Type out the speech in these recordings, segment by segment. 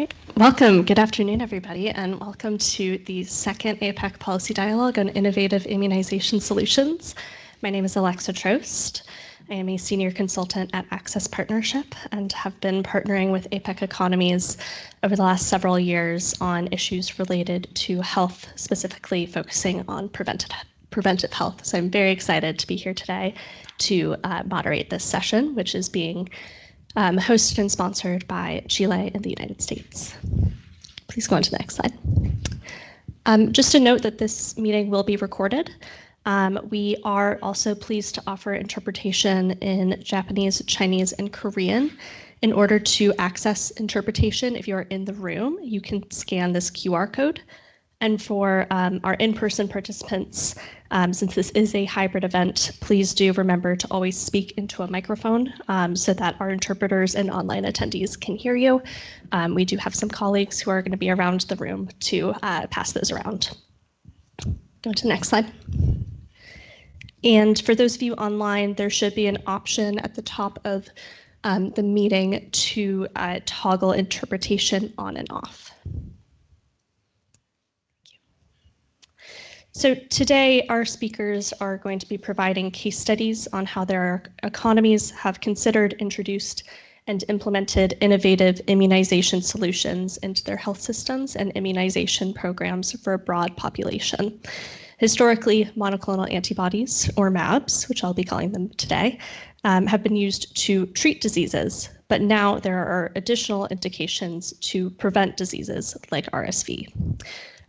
Great. Welcome. Good afternoon, everybody, and welcome to the second APEC Policy Dialogue on Innovative Immunization Solutions. My name is Alexa Trost. I am a senior consultant at Access Partnership and have been partnering with APEC economies over the last several years on issues related to health, specifically focusing on preventive health. So I'm very excited to be here today to moderate this session, which is being hosted and sponsored by Chile and the United States. Please go on to the next slide. Just a note that this meeting will be recorded. We are also pleased to offer interpretation in Japanese, Chinese, and Korean. In order to access interpretation, if you are in the room, you can scan this QR code. And for our in-person participants, since this is a hybrid event, please do remember to always speak into a microphone so that our interpreters and online attendees can hear you. We do have some colleagues who are going to be around the room to pass those around. Go to the next slide. And for those of you online, there should be an option at the top of the meeting to toggle interpretation on and off. So today, our speakers are going to be providing case studies on how their economies have considered, introduced, and implemented innovative immunization solutions into their health systems and immunization programs for a broad population. Historically, monoclonal antibodies, or mAbs, which I'll be calling them today, have been used to treat diseases, but now there are additional indications to prevent diseases like RSV.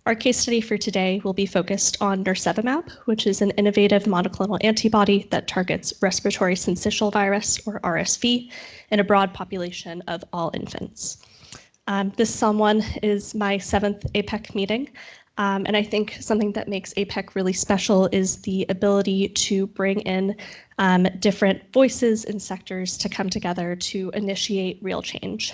Our case study for today will be focused on nirsevimab, which is an innovative monoclonal antibody that targets respiratory syncytial virus, or RSV, in a broad population of all infants. This someone is my 7th APEC meeting, and I think something that makes APEC really special is the ability to bring in different voices and sectors to come together to initiate real change.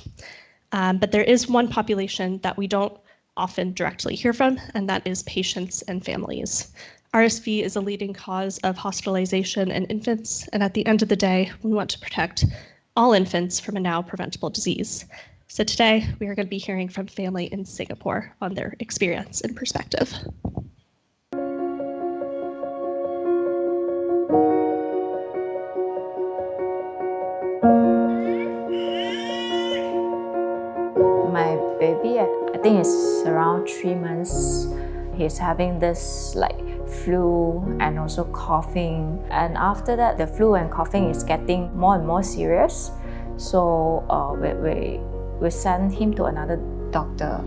But there is one population that we don't often directly hear from, and that is patients and families. RSV is a leading cause of hospitalization in infants, and at the end of the day, we want to protect all infants from a now preventable disease. So today, we are going to be hearing from family in Singapore on their experience and perspective. My baby, I think it's around 3 months. He's having this flu and also coughing. And after that, the flu and coughing is getting more and more serious. So we sent him to another doctor.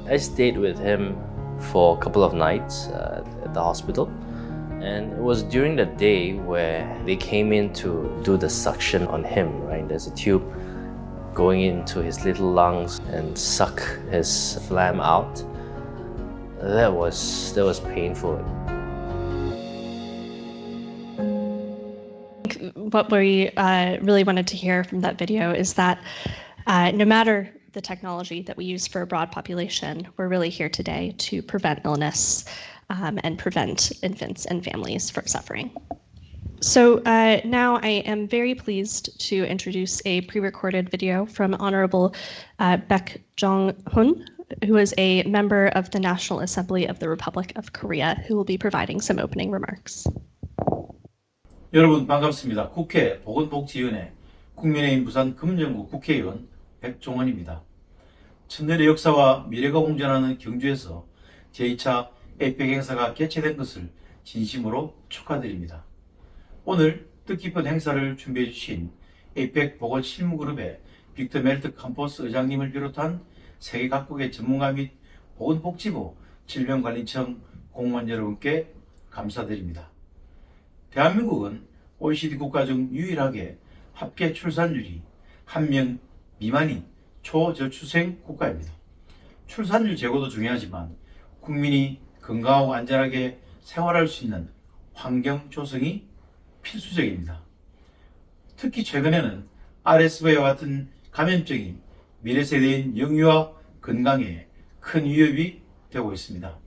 I stayed with him for a couple of nights at the hospital. And it was during the day where they came in to do the suction on him, right? There's a tube going into his little lungs and suck his phlegm out. That was painful. What we really wanted to hear from that video is that no matter the technology that we use for a broad population, we're really here today to prevent illness and prevent infants and families from suffering. So now I am very pleased to introduce a pre-recorded video from Honorable Baek Jong-hun, who is a member of the National Assembly of the Republic of Korea, who will be providing some opening remarks. 여러분 반갑습니다. 국회 보건복지위원회 국민의힘 부산 금정구 국회의원 백종원입니다. 천년의 역사와 미래가 공존하는 경주에서 제2차 APEC 행사가 개최된 것을 진심으로 축하드립니다. 오늘 뜻깊은 행사를 준비해 주신 APEC 보건실무그룹의 빅터 멜트 캠퍼스 의장님을 비롯한 세계 각국의 전문가 및 보건복지부 질병관리청 공무원 여러분께 감사드립니다. 대한민국은 OECD 국가 중 유일하게 합계 출산율이 1명 미만인 초저출생 국가입니다. 출산율 제고도 중요하지만 국민이 건강하고 안전하게 생활할 수 있는 환경 조성이 필수적입니다. 특히 최근에는 RSV와 같은 감염증이 미래 세대인 영유아 건강에 큰 위협이 되고 있습니다.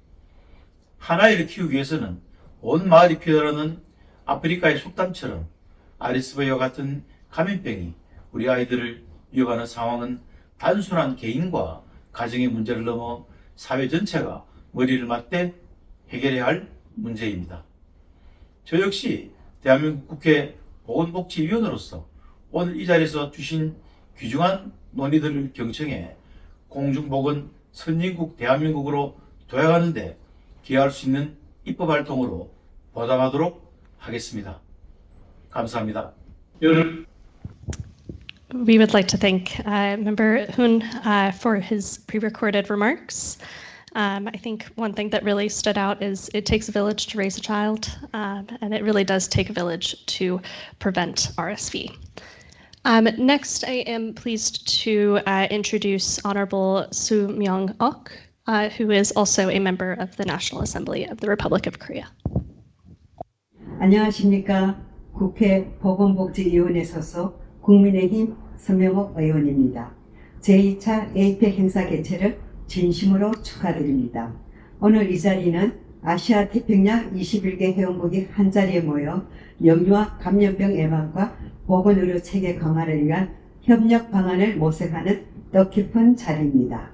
한 아이를 키우기 위해서는 온 마을이 필요하는 아프리카의 속담처럼 RSV와 같은 감염병이 우리 아이들을 위협하는 상황은 단순한 개인과 가정의 문제를 넘어 사회 전체가 머리를 맞대 해결해야 할 문제입니다. 저 역시 대한민국 국회 보건복지위원으로서 오늘 이 자리에서 주신 귀중한 논의들을 경청해 공중보건 선진국 대한민국으로 도약하는 데 기여할 수 있는 입법 활동으로 보답하도록 하겠습니다. 감사합니다. We would like to thank Member Hun for his pre-recorded remarks. I think one thing that really stood out is it takes a village to raise a child, and it really does take a village to prevent RSV. Next, I am pleased to introduce Honorable Soo Myung-ok, who is also a member of the National Assembly of the Republic of Korea. 안녕하십니까. 국회 보건복지위원회 소속 국민의힘 서명옥 의원입니다. 제2차 APEC 행사 개최를 진심으로 축하드립니다. 오늘 이 자리는 아시아 태평양 21개 회원국이 한자리에 모여 영유아 감염병 예방과 보건의료 체계 강화를 위한 협력 방안을 모색하는 뜻깊은 자리입니다.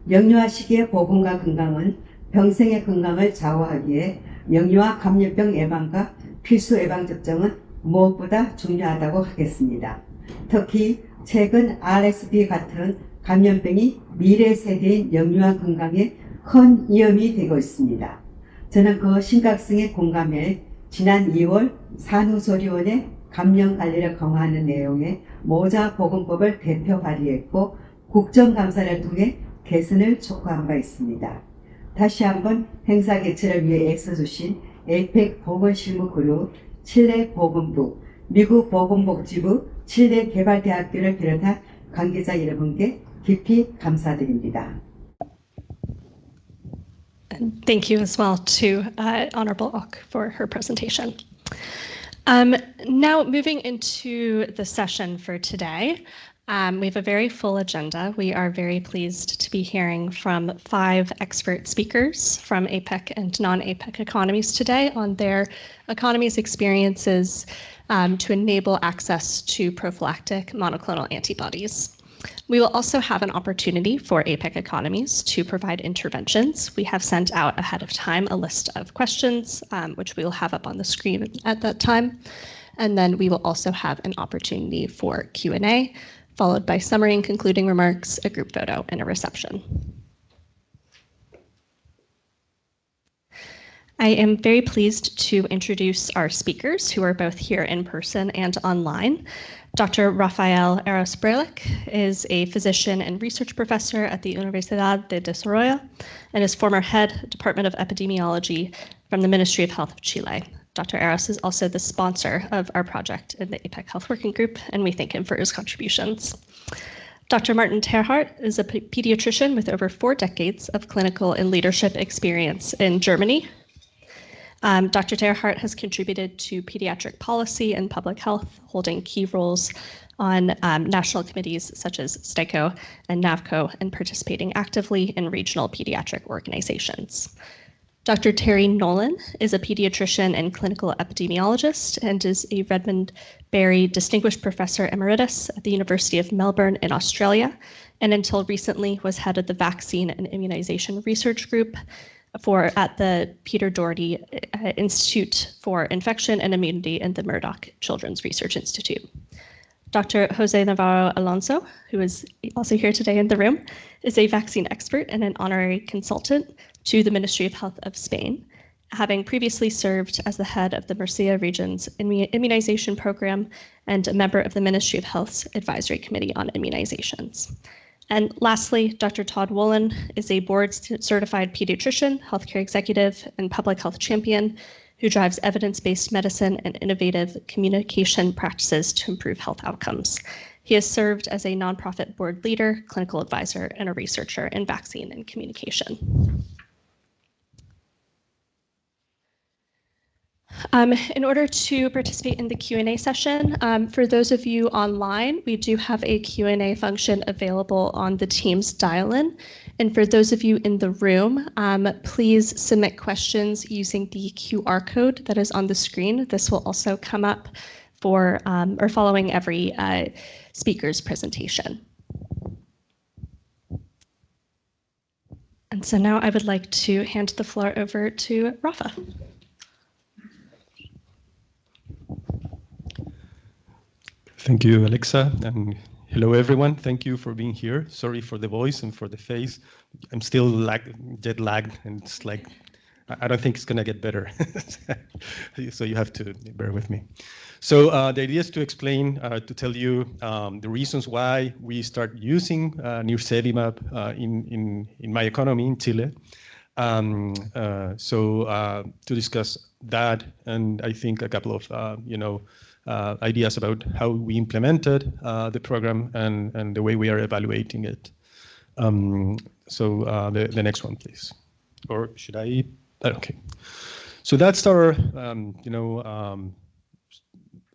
영유아 시기의 보건과 건강은 평생의 건강을 좌우하기에 영유아 감염병 예방과 필수 예방접종은 무엇보다 중요하다고 하겠습니다. 특히 최근 RSV 같은 감염병이 미래 세대인 영유아 건강에 큰 위험이 되고 있습니다. 저는 그 심각성에 공감해 지난 2월 산후조리원의 감염 관리를 강화하는 내용의 모자 보건법을 대표 발의했고 국정감사를 통해 개선을 촉구한 바 있습니다. 다시 한번 행사 개최를 위해 애써주신 APEC 보건실무그룹, 칠레 보건부, 미국 보건복지부, 칠레 개발대학교를 비롯한 관계자 여러분께 깊이 감사드립니다. And thank you as well to Honorable Ok for her presentation. Now moving into the session for today, we have a very full agenda. We are very pleased to be hearing from 5 expert speakers from APEC and non-APEC economies today on their economies' experiences to enable access to prophylactic monoclonal antibodies. We will also have an opportunity for APEC economies to provide interventions. We have sent out ahead of time a list of questions, which we will have up on the screen at that time. And then we will also have an opportunity for Q&A, followed by summary and concluding remarks, a group photo, and a reception. I am very pleased to introduce our speakers who are both here in person and online. Dr. Rafael Eros-Brelic is a physician and research professor at the Universidad de Desarrollo and is former head Department of Epidemiology from the Ministry of Health of Chile. Dr. Eros is also the sponsor of our project in the APEC Health Working Group, and we thank him for his contributions. Dr. Martin Terhardt is a pediatrician with over 4 decades of clinical and leadership experience in Germany. Dr. Terhardt has contributed to pediatric policy and public health, holding key roles on national committees such as STICO and NAVCO, and participating actively in regional pediatric organizations. Dr. Terry Nolan is a pediatrician and clinical epidemiologist and is a Redmond Barry Distinguished Professor Emeritus at the University of Melbourne in Australia, and until recently was head of the Vaccine and Immunization Research Group at the Peter Doherty Institute for Infection and Immunity in the Murdoch Children's Research Institute. Dr. Jose Navarro Alonso, who is also here today in the room, is a vaccine expert and an honorary consultant to the Ministry of Health of Spain, having previously served as the head of the Murcia region's immunization program and a member of the Ministry of Health's Advisory Committee on Immunizations. And lastly, Dr. Todd Woolen is a board-certified pediatrician, healthcare executive, and public health champion who drives evidence-based medicine and innovative communication practices to improve health outcomes. He has served as a nonprofit board leader, clinical advisor, and a researcher in vaccine and communication. In order to participate in the Q&A session, for those of you online, we do have a Q&A function available on the Teams dial-in. And for those of you in the room, please submit questions using the QR code that is on the screen. This will also come up for or following every speaker's presentation. And so now I would like to hand the floor over to Rafa. Thank you, Alexa, and hello, everyone. Thank you for being here. Sorry for the voice and for the face. I'm still jet lagged, and it's like, I don't think it's going to get better. So you have to bear with me. So the idea is to explain, to tell you the reasons why we start using nirsevimab in my economy in Chile. To discuss that, and I think a couple of ideas about how we implemented the program and the way we are evaluating it. The next one, please. Or should I? Okay. So that's our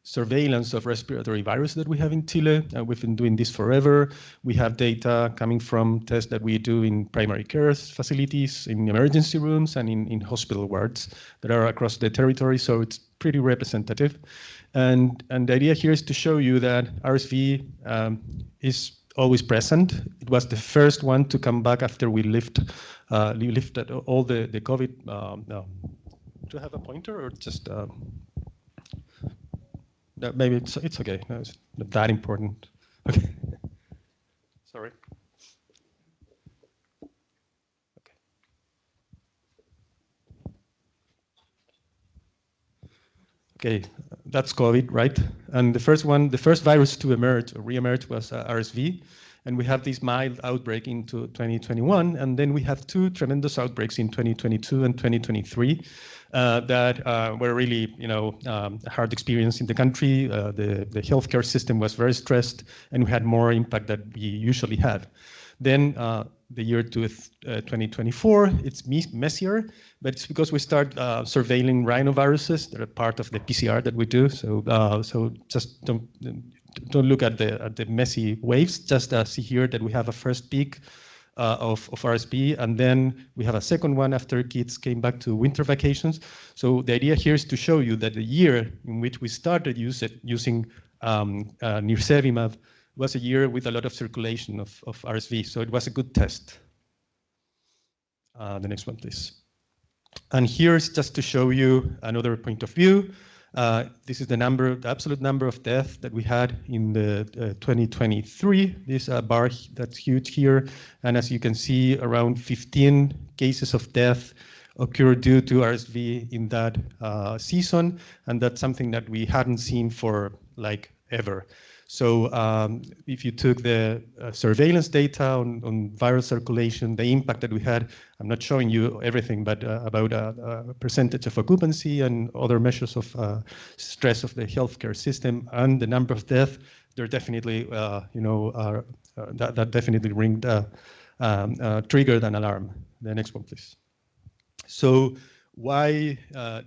surveillance of respiratory virus that we have in Chile. We've been doing this forever. We have data coming from tests that we do in primary care facilities, in emergency rooms, and in hospital wards that are across the territory, so it's pretty representative. And the idea here is to show you that RSV is always present. It was the first one to come back after we lifted all the COVID. Do I have a pointer or just? Maybe it's okay. No, it's not that important. Okay. Sorry. Okay. Okay, that's COVID, right? And the first virus to emerge or re-emerge was RSV. And we have this mild outbreak into 2021, and then we have two tremendous outbreaks in 2022 and 2023 that were really, a hard experience in the country. The healthcare system was very stressed, and we had more impact than we usually have. Then the year 2024, it's messier, but it's because we start surveilling rhinoviruses that are part of the PCR that we do. So just don't look at the messy waves. Just see here that we have a first peak of RSV, and then we have a second one after kids came back to winter vacations. So the idea here is to show you that the year in which we started using nirsevimab was a year with a lot of circulation of RSV. So it was a good test. The next one, please. And here's just to show you another point of view. This is the absolute number of deaths that we had in the 2023. This bar that's huge here, and as you can see, around 15 cases of death occurred due to RSV in that season, and that's something that we hadn't seen for like ever. So if you took the surveillance data on viral circulation, the impact that we had, I'm not showing you everything, but about a percentage of occupancy and other measures of stress of the healthcare system and the number of deaths, they're definitely, that definitely triggered an alarm. The next one, please. So why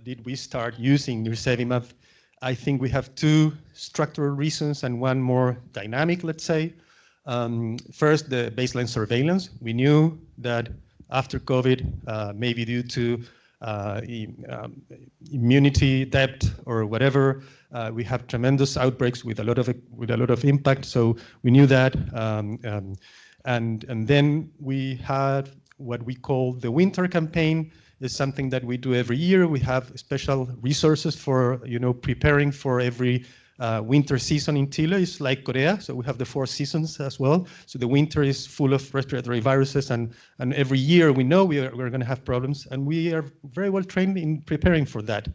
did we start using nirsevimab? I think we have two structural reasons and one more dynamic, let's say. First, the baseline surveillance. We knew that after COVID, maybe due to immunity depth or whatever, we have tremendous outbreaks with a lot of impact. So we knew that, and then we had what we call the winter campaign. Is something that we do every year. We have special resources for preparing for every winter season in Chile. It's like Korea, so we have the 4 seasons as well. So the winter is full of respiratory viruses, and every year we know we're going to have problems, and we are very well trained in preparing for that.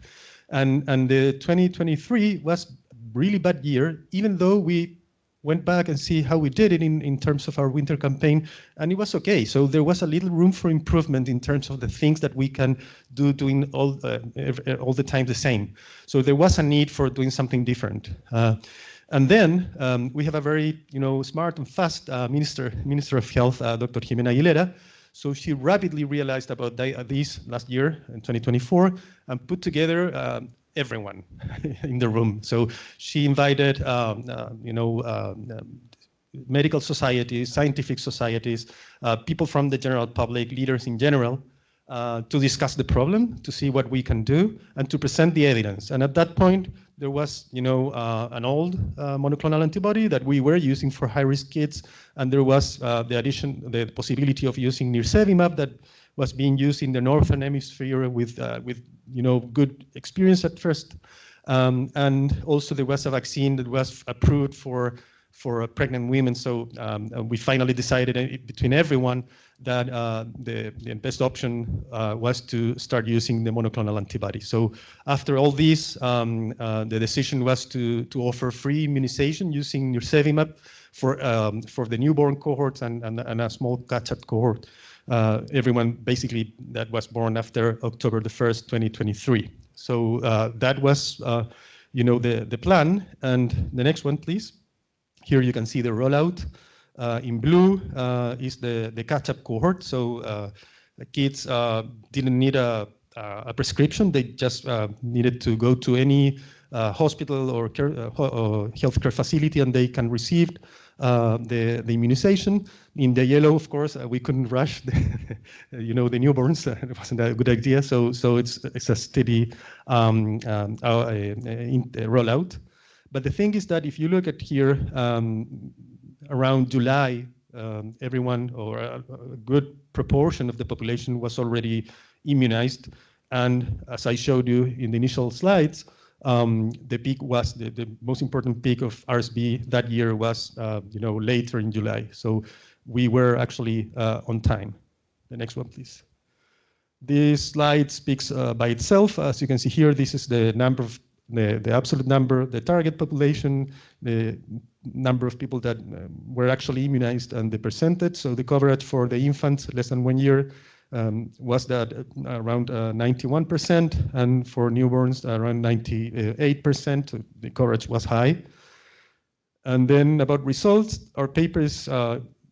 And the 2023 was a really bad year, even though we went back and see how we did it in terms of our winter campaign, and it was okay. So there was a little room for improvement in terms of the things that we can do doing all the time the same. So there was a need for doing something different. And then we have a very smart and fast Minister of Health, Dr. Jimena Aguilera. So she rapidly realized about this last year in 2024 and put together everyone in the room. So she invited, medical societies, scientific societies, people from the general public, leaders in general, to discuss the problem, to see what we can do, and to present the evidence. And at that point, there was, an old monoclonal antibody that we were using for high-risk kids, and there was the possibility of using nirsevimab that was being used in the northern hemisphere with good experience at first, and also there was a vaccine that was approved for pregnant women. So we finally decided between everyone that the best option was to start using the monoclonal antibody. So after all this, the decision was to offer free immunization using nirsevimab for the newborn cohorts and a small catch-up cohort. Everyone basically that was born after October the 1st, 2023. So that was, the plan. And the next one, please. Here you can see the rollout. In blue is the catch-up cohort. So the kids didn't need a prescription. They just needed to go to any hospital or healthcare facility, and they can receive the immunization. In the yellow, of course, we couldn't rush the newborns. It wasn't a good idea. So it's a steady rollout. But the thing is that if you look at here, around July, everyone or a good proportion of the population was already immunized. And as I showed you in the initial slides, the peak was the most important peak of RSV that year was later in July. So we were actually on time. The next one, please. This slide speaks by itself. As you can see here, this is the number of the absolute number, the target population, the number of people that were actually immunized, and the percentage. So the coverage for the infants less than 1 year was that around 91%, and for newborns around 98%. So the coverage was high. And then about results, our paper is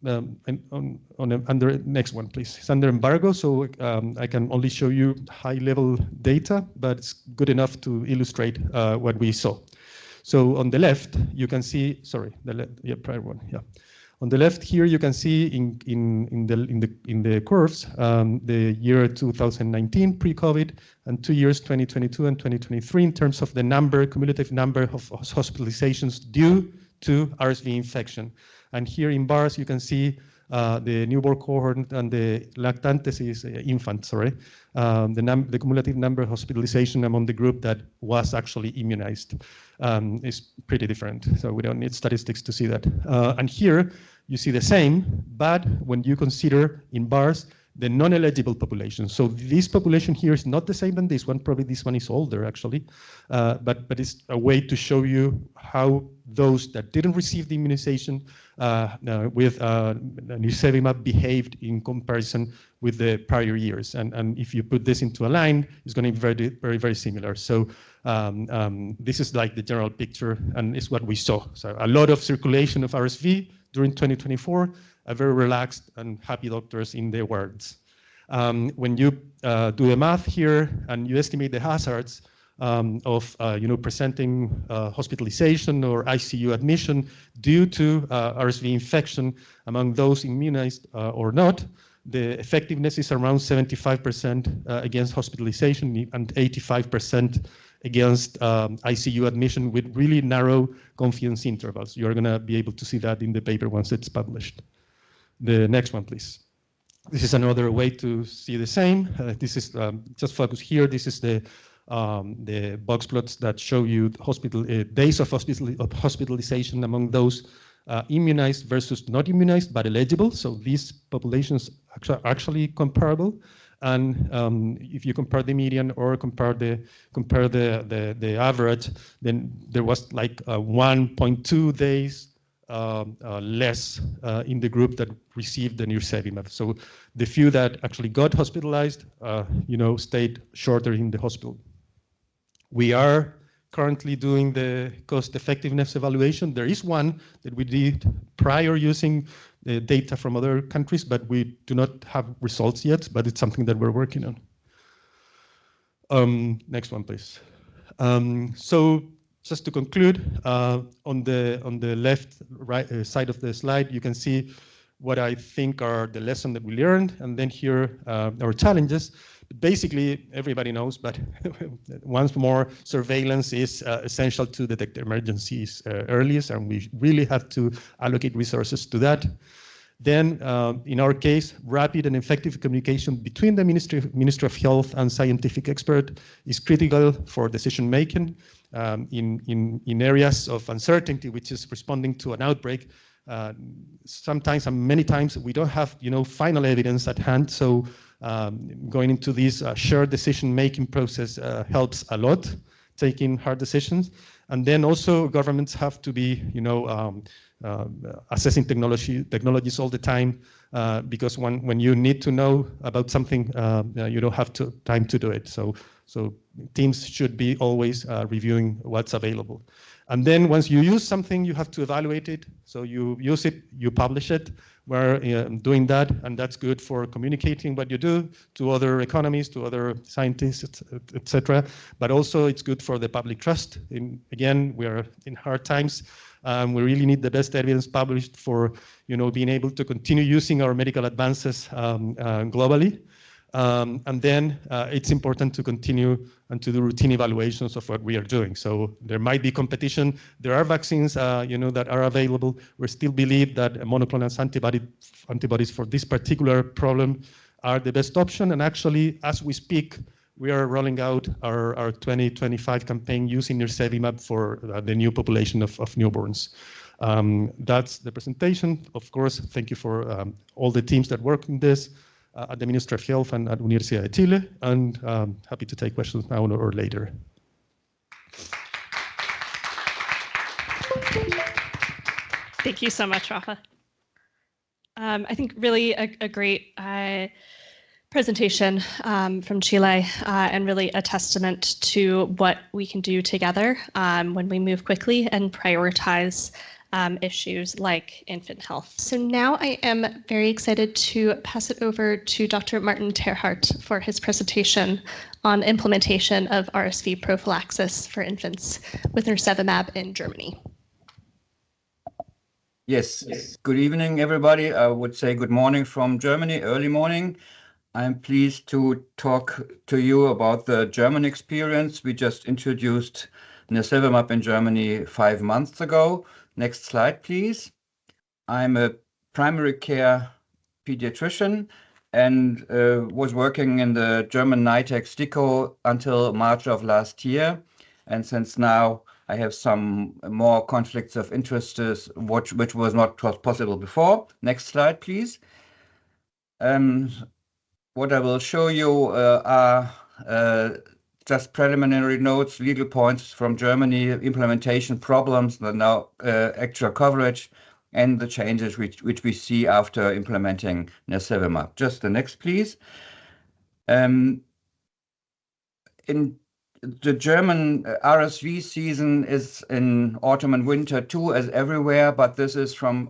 under next one, please. It's under embargo, so I can only show you high-level data, but it's good enough to illustrate what we saw. So on the left, you can see. Sorry, prior one. Yeah. On the left here, you can see in the curves the year 2019 pre-COVID and 2 years 2022 and 2023 in terms of the cumulative number of hospitalizations due to RSV infection. And here in bars, you can see the newborn cohort and the lactantes is infant, sorry. The cumulative number of hospitalization among the group that was actually immunized is pretty different. So we don't need statistics to see that. And here you see the same, but when you consider in bars the non-eligible population. So this population here is not the same than this one. Probably this one is older, actually. But it's a way to show you how those that didn't receive the immunization with nirsevimab behaved in comparison with the prior years. And if you put this into a line, it's going to be very, very, very similar. So this is like the general picture, and it's what we saw. So a lot of circulation of RSV during 2024, very relaxed and happy doctors in their wards. When you do the math here and you estimate the hazards of presenting hospitalization or ICU admission due to RSV infection among those immunized or not, the effectiveness is around 75% against hospitalization and 85% against ICU admission with really narrow confidence intervals. You're going to be able to see that in the paper once it's published. The next one, please. This is another way to see the same. This is just focus here. This is the box plots that show you days of hospitalization among those immunized versus not immunized but eligible. So these populations are actually comparable. And if you compare the median or compare the average, then there was like 1.2 days less in the group that received the nirsevimab. So the few that actually got hospitalized, stayed shorter in the hospital. We are currently doing the cost effectiveness evaluation. There is one that we did prior using the data from other countries, but we do not have results yet, but it's something that we're working on. Next one, please. So just to conclude, on the left side of the slide, you can see what I think are the lessons that we learned, and then here our challenges. Basically, everybody knows, but once more, surveillance is essential to detect emergencies earliest, and we really have to allocate resources to that. Then, in our case, rapid and effective communication between the Ministry of Health and scientific expert is critical for decision making in areas of uncertainty, which is responding to an outbreak. Sometimes and many times we don't have final evidence at hand, so going into this shared decision-making process helps a lot, taking hard decisions. And then also governments have to be assessing technologies all the time, because when you need to know about something, you don't have time to do it. So teams should be always reviewing what's available. And then once you use something, you have to evaluate it. So you use it, you publish it. We're doing that, and that's good for communicating what you do to other economies, to other scientists, etc. But also it's good for the public trust. Again, we are in hard times. We really need the best evidence published for being able to continue using our medical advances globally. And then it's important to continue and to do routine evaluations of what we are doing. So there might be competition. There are vaccines, that are available. We still believe that monoclonal antibodies for this particular problem are the best option. And actually, as we speak, we are rolling out our 2025 campaign using nirsevimab for the new population of newborns. That's the presentation. Of course, thank you for all the teams that work in this. At the Ministry of Health and at Universidad de Chile, and happy to take questions now or later. Thank you so much, Rafa. I think really a great presentation from Chile, and really a testament to what we can do together when we move quickly and prioritize issues like infant health. So now I am very excited to pass it over to Dr. Martin Terhart for his presentation on implementation of RSV prophylaxis for infants with nirsevimab in Germany. Yes, good evening, everybody. I would say good morning from Germany, early morning. I'm pleased to talk to you about the German experience. We just introduced nirsevimab in Germany 5 months ago. Next slide, please. I'm a primary care pediatrician and was working in the German NITEC STIKO until March of last year. And since now I have some more conflicts of interest, which was not possible before. Next slide, please. What I will show you are just preliminary notes, legal points from Germany, implementation problems, the now actual coverage, and the changes which we see after implementing nirsevimab. Just the next, please. In the German RSV season is in autumn and winter too, as everywhere, but this is from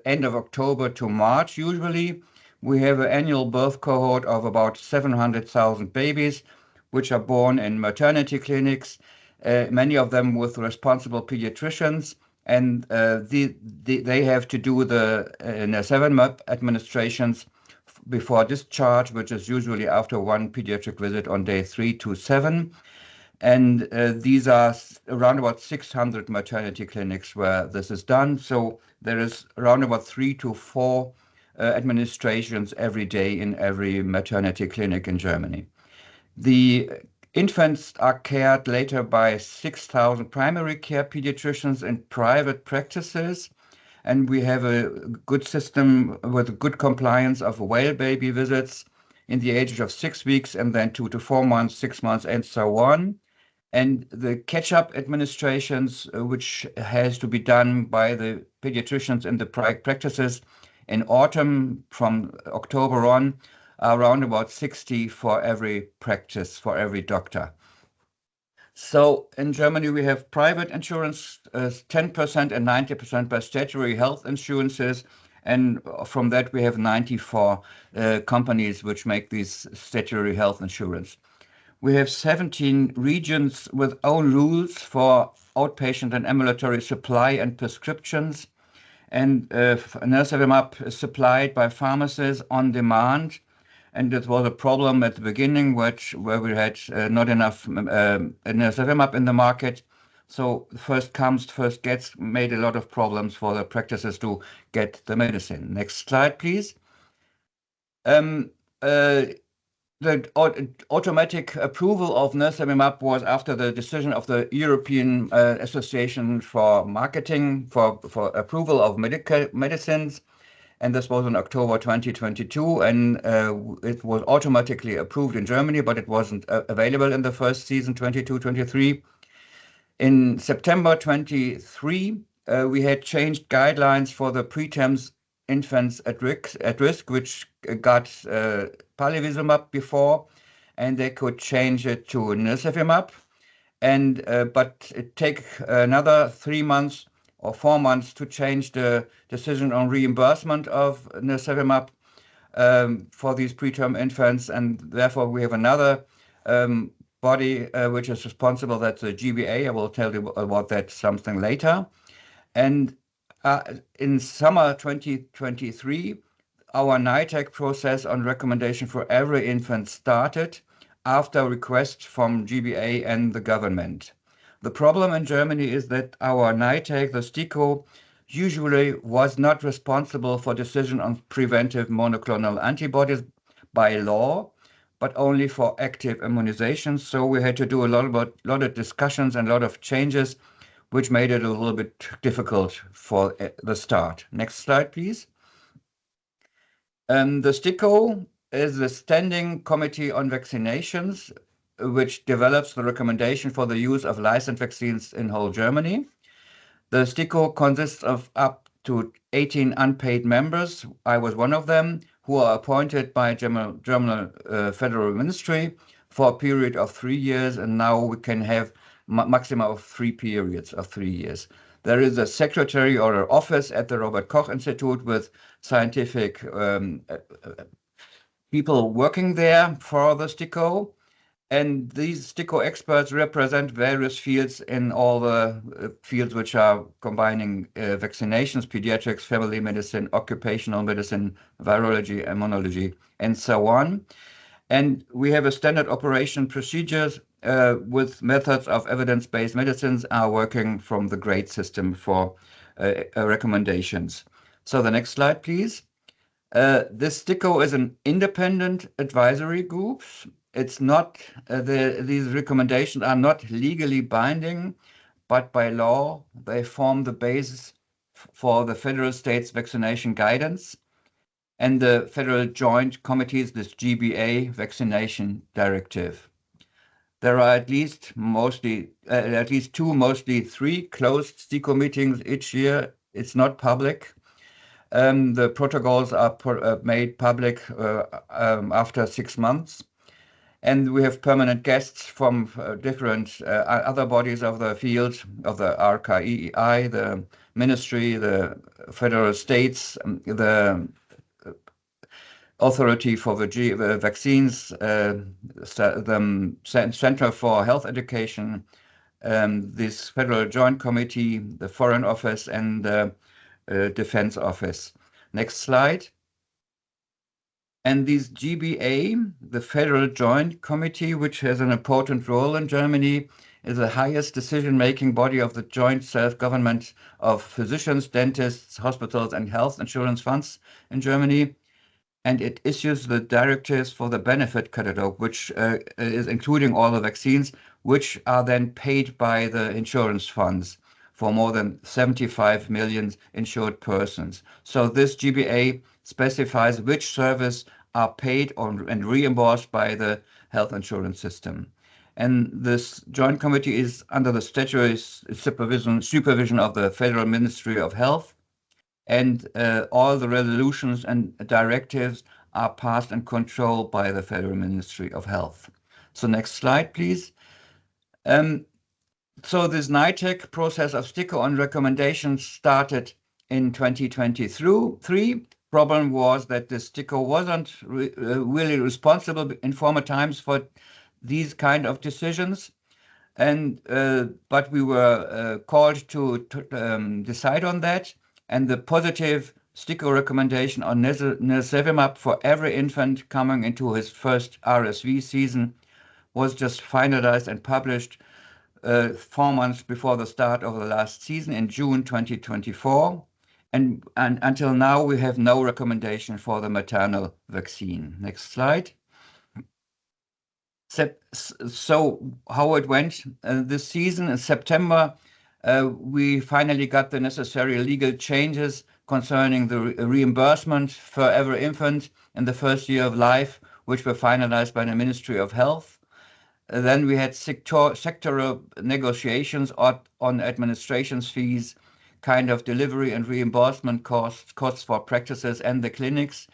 end of October to March usually. We have an annual birth cohort of about 700,000 babies, which are born in maternity clinics, many of them with responsible pediatricians, and they have to do the nirsevimab administrations before discharge, which is usually after one pediatric visit on day 3 to 7. And these are around about 600 maternity clinics where this is done. So there is around about 3 to 4 administrations every day in every maternity clinic in Germany. The infants are cared later by 6,000 primary care pediatricians in private practices. And we have a good system with good compliance of whale baby visits in the age of 6 weeks and then 2 to 4 months, 6 months, and so on. And the catch-up administrations, which has to be done by the pediatricians in the practices in autumn from October on, around about 60 for every practice, for every doctor. So in Germany, we have private insurance, 10% and 90% by statutory health insurances. And from that, we have 94 companies which make these statutory health insurance. We have 17 regions with own rules for outpatient and ambulatory supply and prescriptions. and nirsevimab is supplied by pharmacies on demand. And it was a problem at the beginning, where we had not enough nirsevimab in the market. So first comes, first gets made a lot of problems for the practices to get the medicine. Next slide, please. The automatic approval of nirsevimab was after the decision of the European Association for Marketing for approval of medical medicines, and this was in October 2022, and it was automatically approved in Germany, but it wasn't available in the first season 22-23. In September 23, we had changed guidelines for the preterm infants at risk, which got palivizumab before, and they could change it to nirsevimab. But it take another 3 months or 4 months to change the decision on reimbursement of nirsevimab for these preterm infants, and therefore we have another body which is responsible. That's the GBA. I will tell you about that something later. And in summer 2023, our NITAC process on recommendation for every infant started after request from GBA and the government. The problem in Germany is that our NITAC, the STIKO, usually was not responsible for decision on preventive monoclonal antibodies by law, but only for active immunization. So we had to do a lot of discussions and a lot of changes, which made it a little bit difficult for the start. Next slide, please. The STIKO is the Standing Committee on Vaccinations, which develops the recommendation for the use of licensed vaccines in whole Germany. The STIKO consists of up to 18 unpaid members. I was one of them, who are appointed by German Federal Ministry for a period of 3 years, and now we can have maximum of 3 periods of 3 years. There is a secretary or an office at the Robert Koch Institute with scientific people working there for the STIKO. And these STIKO experts represent various fields in all the fields which are combining vaccinations, pediatrics, family medicine, occupational medicine, virology, immunology, and so on. And we have a standard operation procedures with methods of evidence-based medicines are working from the GRADE system for recommendations. So the next slide, please. This STIKO is an independent advisory group. It's not, these recommendations are not legally binding, but by law, they form the basis for the federal states vaccination guidance and the federal joint committees, this GBA vaccination directive. There are at least 2, mostly 3 closed STIKO meetings each year. It's not public. The protocols are made public after 6 months. And we have permanent guests from different other bodies of the field, of the RKEI, the ministry, the federal states, the authority for the vaccines, the Center for Health Education, this Federal Joint Committee, the Foreign Office, and the Defense Office. Next slide. And this GBA, the Federal Joint Committee, which has an important role in Germany, is the highest decision-making body of the joint self-government of physicians, dentists, hospitals, and health insurance funds in Germany. And it issues the directives for the benefit catalog, which is including all the vaccines, which are then paid by the insurance funds for more than 75 million insured persons. So this GBA specifies which service are paid and reimbursed by the health insurance system. And this joint committee is under the statutory supervision of the Federal Ministry of Health, and all the resolutions and directives are passed and controlled by the Federal Ministry of Health. So next slide, please. So this NITAC process of STIKO on recommendations started in 2023. Problem was that the STIKO wasn't really responsible in former times for these kind of decisions, and but we were called to decide on that. and the positive STIKO recommendation on nirsevimab for every infant coming into his first RSV season was just finalized and published 4 months before the start of the last season in June 2024. And until now, we have no recommendation for the maternal vaccine. Next slide. So how it went this season in September, we finally got the necessary legal changes concerning the reimbursement for every infant in the first year of life, which were finalized by the Ministry of Health. Then we had sectoral negotiations on administration's fees, kind of delivery and reimbursement costs for practices and the clinics.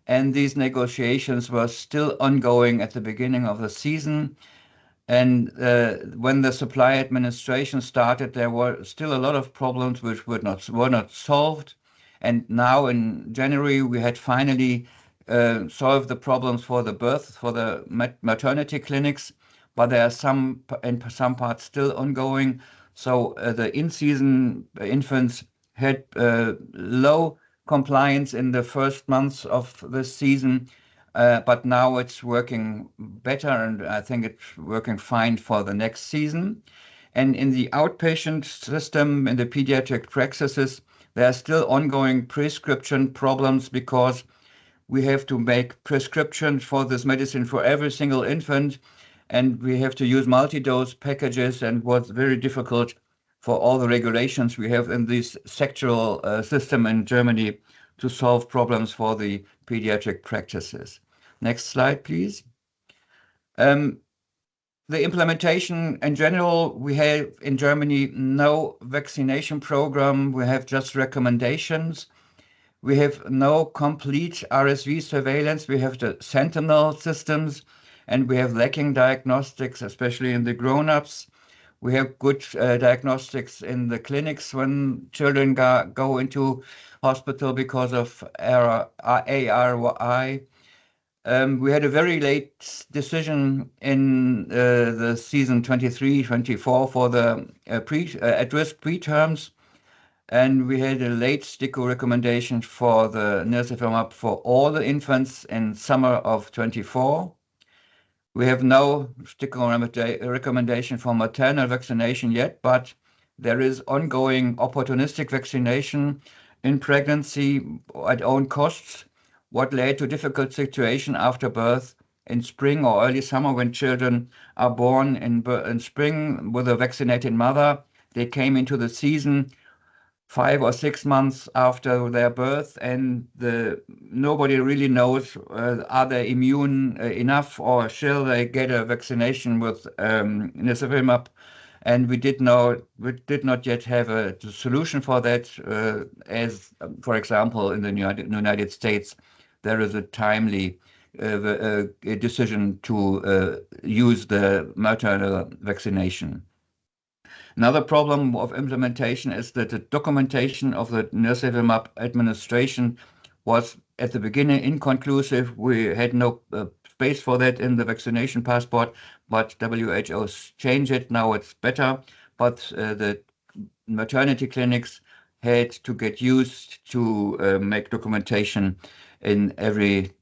And these negotiations were still ongoing at the beginning of the season. And when the supply administration started, there were still a lot of problems which were not solved. And now in January, we had finally solved the problems for the maternity clinics, but there are in some parts still ongoing. So the in-season infants had low compliance in the first months of this season, but now it's working better, and I think it's working fine for the next season. And in the outpatient system, in the pediatric practices, there are still ongoing prescription problems because we have to make prescriptions for this medicine for every single infant, and we have to use multi-dose packages, and what's very difficult for all the regulations we have in this sectoral system in Germany to solve problems for the pediatric practices. Next slide, please. The implementation in general, we have in Germany no vaccination program. We have just recommendations. We have no complete RSV surveillance. We have the sentinel systems, and we have lacking diagnostics, especially in the grown-ups. We have good diagnostics in the clinics when children go into hospital because of ARI. We had a very late decision in the season 23-24 for the at-risk preterms, and we had a late STIKO recommendation for the nirsevimab for all the infants in summer of 24. We have no STIKO recommendation for maternal vaccination yet, but there is ongoing opportunistic vaccination in pregnancy at own costs, what led to difficult situation after birth in spring or early summer when children are born in spring with a vaccinated mother. They came into the season 5 or 6 months after their birth, and nobody really knows are they immune enough, or shall they get a vaccination with nirsevimab. And we did not yet have a solution for that, as for example in the United States there is a timely decision to use the maternal vaccination. Another problem of implementation is that the documentation of the nirsevimab administration was at the beginning inconclusive. We had no space for that in the vaccination passport, but WHO changed it. Now it's better, but the maternity clinics had to get used to make documentation in every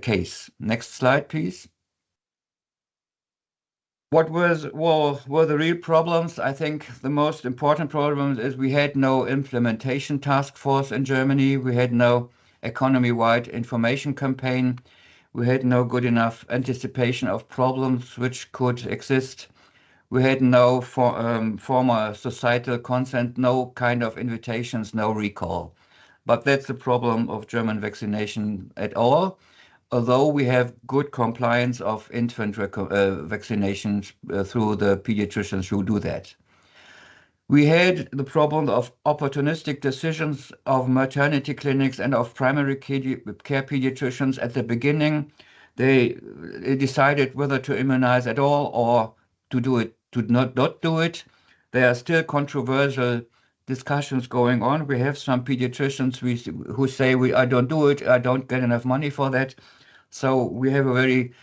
case. Next slide, please. What were the real problems? I think the most important problem is we had no implementation task force in Germany. We had no economy-wide information campaign. We had no good enough anticipation of problems which could exist. We had no formal societal consent, no kind of invitations, no recall. But that's the problem of German vaccination at all. Although we have good compliance of infant vaccinations through the pediatricians who do that. We had the problem of opportunistic decisions of maternity clinics and of primary care pediatricians at the beginning. They decided whether to immunize at all or to not do it. There are still controversial discussions going on. We have some pediatricians who say, I don't do it, I don't get enough money for that. So we have a very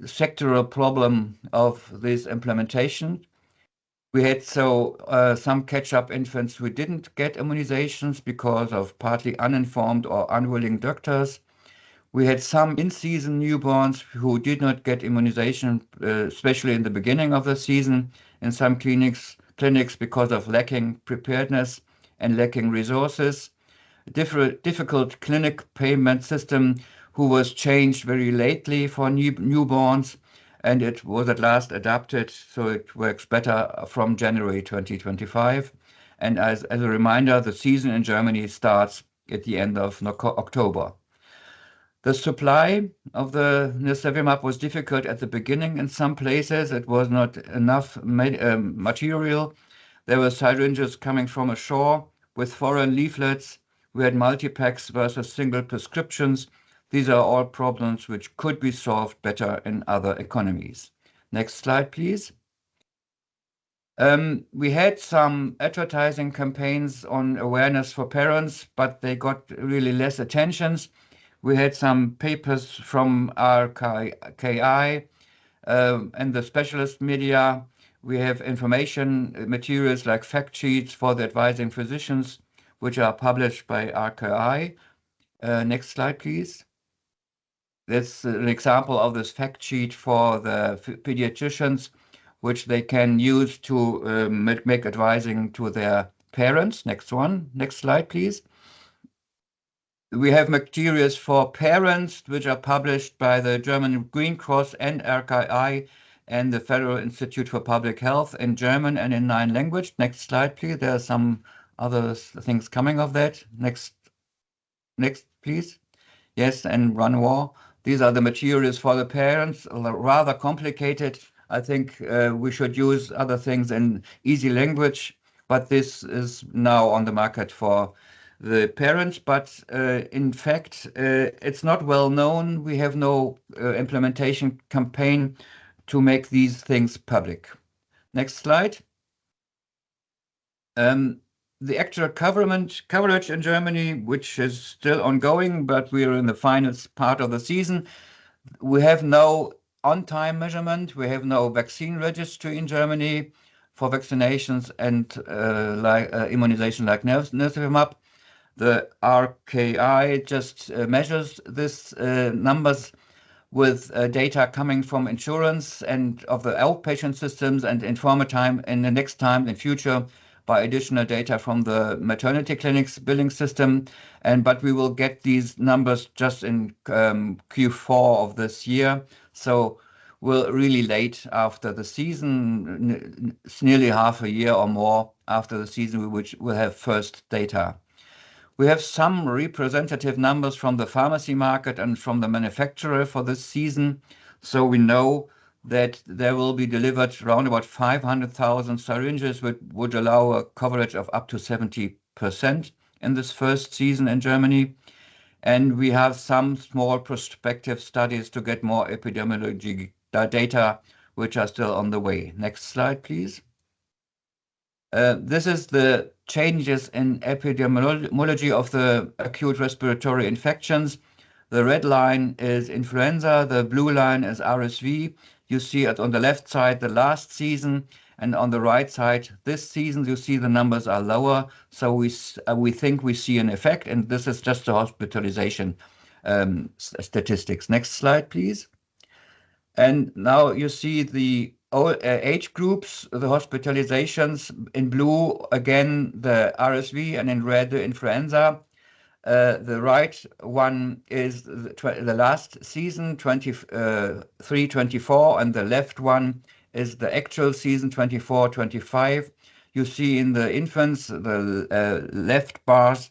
sectoral problem of this implementation. We had some catch-up infants who didn't get immunizations because of partly uninformed or unwilling doctors. We had some in-season newborns who did not get immunization, especially in the beginning of the season in some clinics because of lacking preparedness and lacking resources. Difficult clinic payment system who was changed very lately for newborns, and it was at last adapted so it works better from January 2025. And as a reminder, the season in Germany starts at the end of October. The supply of the nirsevimab was difficult at the beginning in some places. It was not enough material. There were syringes coming from ashore with foreign leaflets. We had multi-packs versus single prescriptions. These are all problems which could be solved better in other economies. Next slide, please. We had some advertising campaigns on awareness for parents, but they got really less attentions. We had some papers from RKI and the specialist media. We have information materials like fact sheets for the advising physicians, which are published by RKI. Next slide, please. That's an example of this fact sheet for the pediatricians, which they can use to make advising to their parents. Next one. Next slide, please. We have materials for parents, which are published by the German Green Cross and RKI and the Federal Institute for Public Health in German and in 9 languages. Next slide, please. There are some other things coming of that. Next, please. Yes, and run war. These are the materials for the parents, rather complicated. I think we should use other things in easy language, but this is now on the market for the parents. But in fact, it's not well known. We have no implementation campaign to make these things public. Next slide. The actual coverage in Germany, which is still ongoing, but we are in the final part of the season. We have no on-time measurement. We have no vaccine registry in Germany for vaccinations and immunization like nirsevimab. The RKI just measures this numbers with data coming from insurance and of the outpatient systems and in the next time in future by additional data from the maternity clinics billing system. But we will get these numbers just in Q4 of this year. So we're really late after the season, it's nearly half a year or more after the season, which will have first data. We have some representative numbers from the pharmacy market and from the manufacturer for this season. So we know that there will be delivered around about 500,000 syringes, which would allow a coverage of up to 70% in this first season in Germany. And we have some small prospective studies to get more epidemiology data, which are still on the way. Next slide, please. This is the changes in epidemiology of the acute respiratory infections. The red line is influenza, the blue line is RSV. You see it on the left side, the last season, and on the right side, this season, you see the numbers are lower. So we think we see an effect, and this is just the hospitalization statistics. Next slide, please. And now you see the age groups, the hospitalizations in blue, again, the RSV, and in red, the influenza. The right one is the last season, 23-24, and the left one is the actual season, 24-25. You see in the infants, the left bars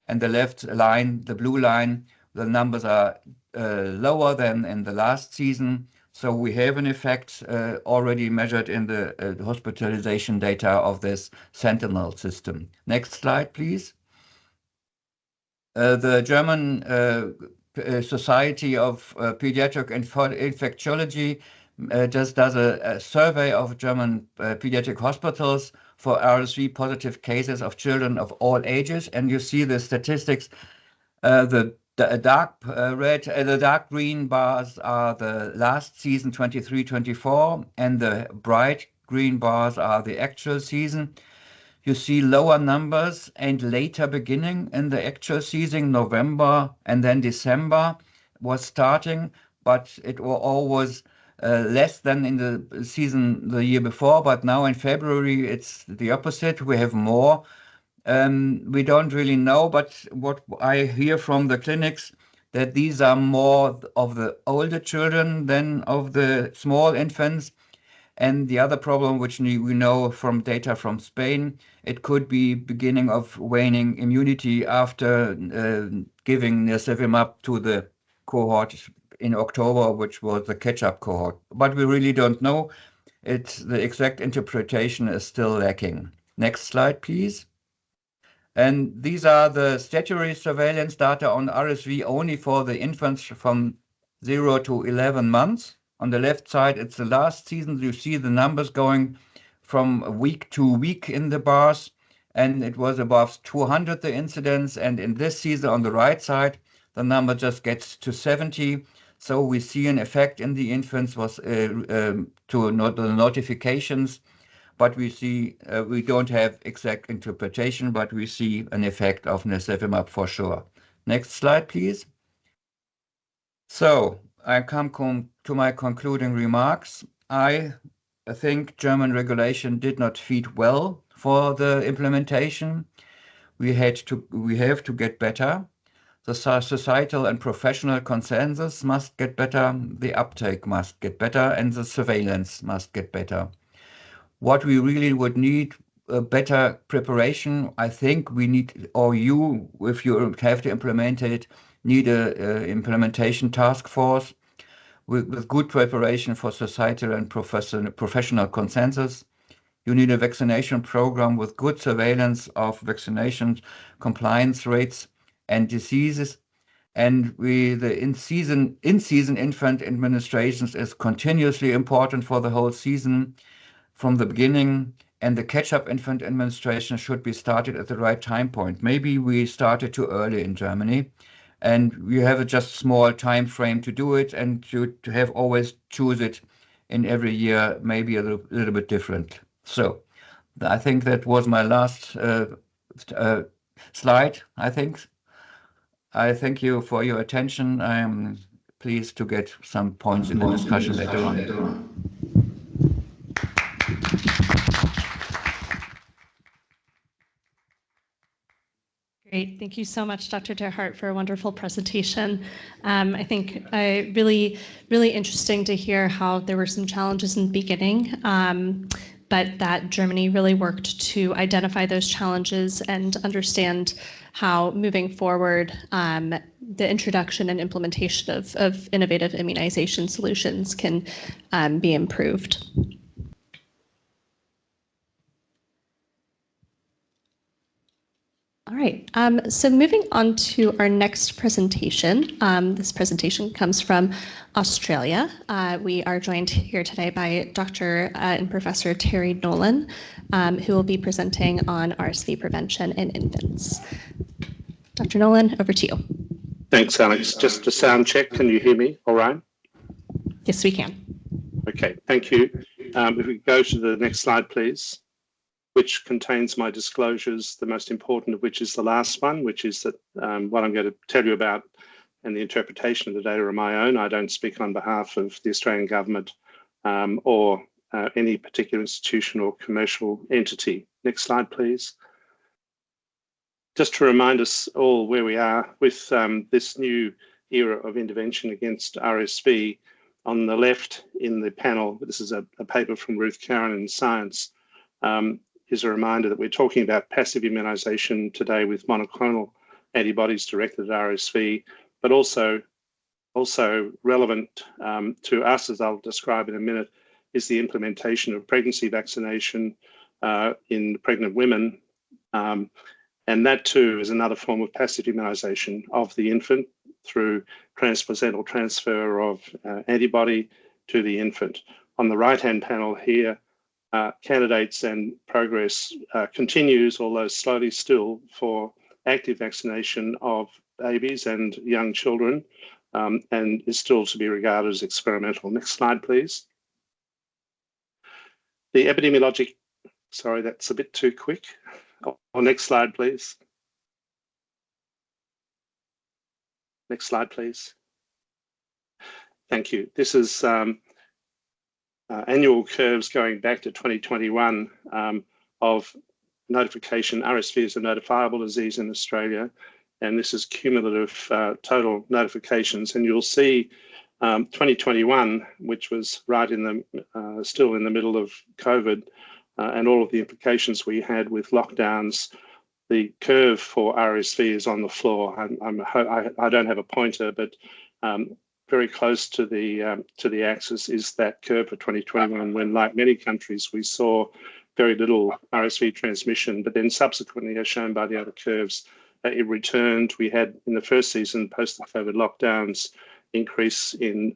and the left line, the blue line, the numbers are lower than in the last season. So we have an effect already measured in the hospitalization data of this Sentinel system. Next slide, please. The German Society of Pediatric Infectiology just does a survey of German pediatric hospitals for RSV positive cases of children of all ages. And you see the statistics. The dark green bars are the last season, 23-24, and the bright green bars are the actual season. You see lower numbers and later beginning in the actual season. November and then December was starting, but it was always less than in the season the year before. But now in February, it's the opposite. We have more. We don't really know, but what I hear from the clinics, that these are more of the older children than of the small infants. And the other problem, which we know from data from Spain, it could be beginning of waning immunity after giving nirsevimab to the cohort in October, which was the catch-up cohort. But we really don't know. The exact interpretation is still lacking. Next slide, please. And these are the statutory surveillance data on RSV only for the infants from 0 to 11 months. On the left side, it's the last season. You see the numbers going from week to week in the bars, and it was above 200, the incidence. And in this season, on the right side, the number just gets to 70. So we see an effect in the infants was to the notifications, but we see we don't have exact interpretation, but we see an effect of nirsevimab for sure. Next slide, please. So I come to my concluding remarks. I think German regulation did not fit well for the implementation. We have to get better. The societal and professional consensus must get better. The uptake must get better, and the surveillance must get better. What we really would need a better preparation. I think we need, or you, if you have to implement it, need a implementation task force with good preparation for societal and professional consensus. You need a vaccination program with good surveillance of vaccination compliance rates and diseases. And the in-season infant administrations is continuously important for the whole season from the beginning. And the catch-up infant administration should be started at the right time point. Maybe we started too early in Germany, and we have a just small time frame to do it, and to have always choose it in every year, maybe a little bit different. So I think that was my last slide, I think. I thank you for your attention. I am pleased to get some points in the discussion later on. Great. Thank you so much, Dr. Terhart, for a wonderful presentation. I think really interesting to hear how there were some challenges in the beginning, but that Germany really worked to identify those challenges and understand how moving forward the introduction and implementation of innovative immunization solutions can be improved. All right, so moving on to our next presentation. This presentation comes from Australia. We are joined here today by Dr. and Professor Terry Nolan, who will be presenting on RSV prevention in infants. Dr. Nolan, over to you. Thanks, Alex. Just a sound check. Can you hear me all right? Yes, we can. Okay, thank you. If we go to the next slide, please, which contains my disclosures, the most important of which is the last one, which is that what I'm going to tell you about and the interpretation of the data are my own. I don't speak on behalf of the Australian government or any particular institution or commercial entity. Next slide, please. Just to remind us all where we are with this new era of intervention against RSV. On the left in the panel, this is a paper from Ruth Karen in Science, is a reminder that we're talking about passive immunization today with monoclonal antibodies directed at RSV, but also relevant to us, as I'll describe in a minute, is the implementation of pregnancy vaccination in pregnant women. And that too is another form of passive immunization of the infant through transplacental transfer of antibody to the infant. On the right-hand panel here, candidates and progress continues, although slowly still, for active vaccination of babies and young children, and is still to be regarded as experimental. Next slide, please. The epidemiologic, sorry, that's a bit too quick. Next slide, please. Next slide, please. Thank you. This is annual curves going back to 2021 of notification. RSV is a notifiable disease in Australia, and this is cumulative total notifications. And you'll see 2021, which was right in the still in the middle of COVID and all of the implications we had with lockdowns. The curve for RSV is on the floor. I don't have a pointer, but very close to the axis is that curve for 2021, when, like many countries, we saw very little RSV transmission, but then subsequently, as shown by the other curves, it returned. We had, in the first season, post the COVID lockdowns, increase in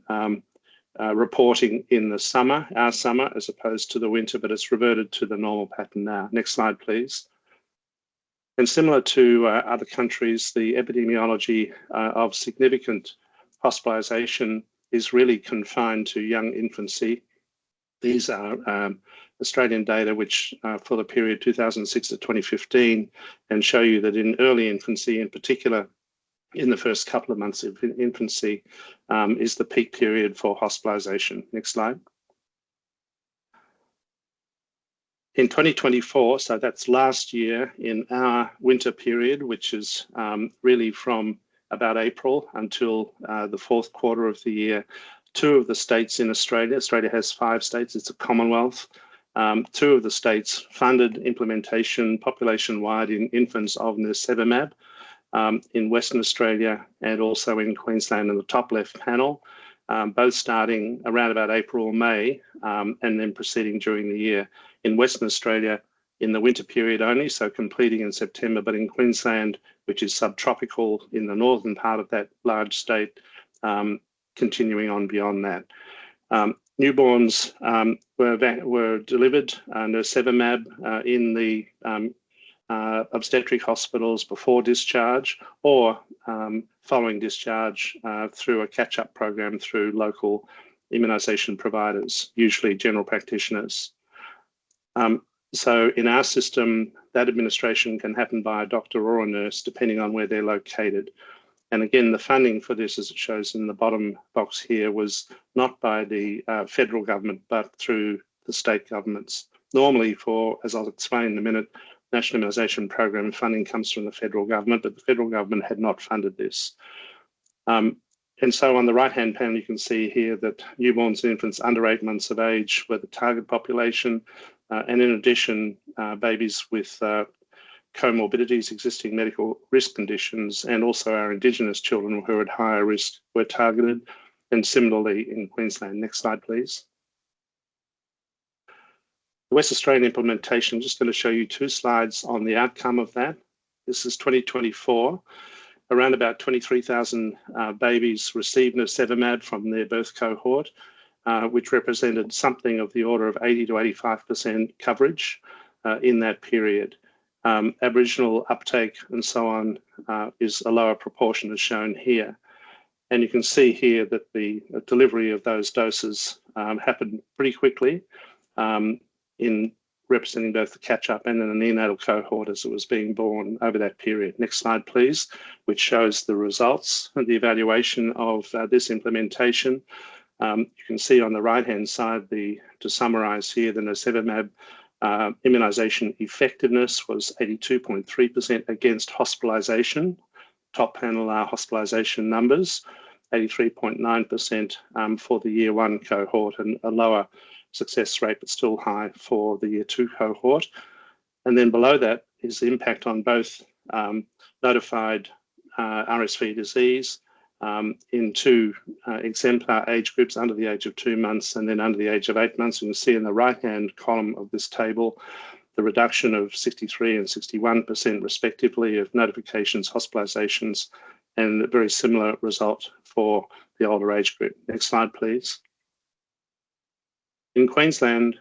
reporting in the summer, our summer, as opposed to the winter, but it's reverted to the normal pattern now. Next slide, please. And similar to other countries, the epidemiology of significant hospitalisation is really confined to young infancy. These are Australian data which for the period 2006 to 2015, and show you that in early infancy, in particular in the first couple of months of infancy, is the peak period for hospitalisation. Next slide. In 2024, so that's last year, in our winter period, which is really from about April until the fourth quarter of the year, 2 of the states in Australia has 5 states, it's a Commonwealth, 2 of the states funded implementation population-wide in infants of nirsevimab, in Western Australia and also in Queensland in the top left panel, both starting around about April or May, and then proceeding during the year. In Western Australia, in the winter period only, so completing in September, but in Queensland, which is subtropical in the northern part of that large state, continuing on beyond that. Newborns were delivered nirsevimab in the obstetric hospitals before discharge, or following discharge through a catch-up program through local immunisation providers, usually general practitioners. So in our system, that administration can happen by a doctor or a nurse, depending on where they're located. And again, the funding for this, as it shows in the bottom box here, was not by the federal government, but through the state governments. Normally for, as I'll explain in a minute, National Immunisation Program funding comes from the federal government, but the federal government had not funded this. And so on the right-hand panel, you can see here that newborns and infants under 8 months of age were the target population. And in addition, babies with comorbidities, existing medical risk conditions, and also our Indigenous children who are at higher risk were targeted, and similarly in Queensland. Next slide, please. The West Australian implementation, I'm just going to show you 2 slides on the outcome of that. This is 2024. Around about 23,000 babies received nirsevimab from their birth cohort, which represented something of the order of 80 to 85% coverage in that period. Aboriginal uptake and so on is a lower proportion, as shown here. And you can see here that the delivery of those doses happened pretty quickly, in representing both the catch-up and then the neonatal cohort as it was being born over that period. Next slide, please, which shows the results and the evaluation of this implementation. You can see on the right-hand side, to summarise here, the nirsevimab immunisation effectiveness was 82.3% against hospitalisation. Top panel are hospitalisation numbers, 83.9% for the year 1 cohort, and a lower success rate, but still high for the year 2 cohort. And then below that is the impact on both notified RSV disease in 2 exemplar age groups under the age of 2 months and then under the age of 8 months. You can see in the right-hand column of this table the reduction of 63 and 61% respectively of notifications, hospitalizations, and a very similar result for the older age group. Next slide, please. In Queensland,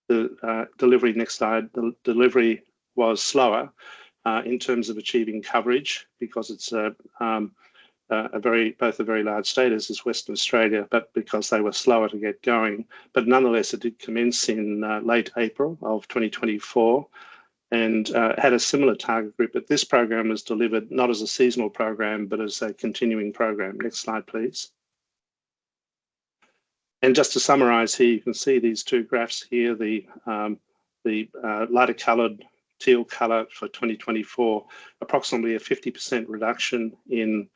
the delivery, next slide, the delivery was slower in terms of achieving coverage because it's both a very large state as is Western Australia, but because they were slower to get going. But nonetheless, it did commence in late April of 2024 and had a similar target group. But this program was delivered not as a seasonal program, but as a continuing program. Next slide, please. And just to summarise here, you can see these two graphs here, the lighter coloured teal colour for 2024, approximately a 50% reduction in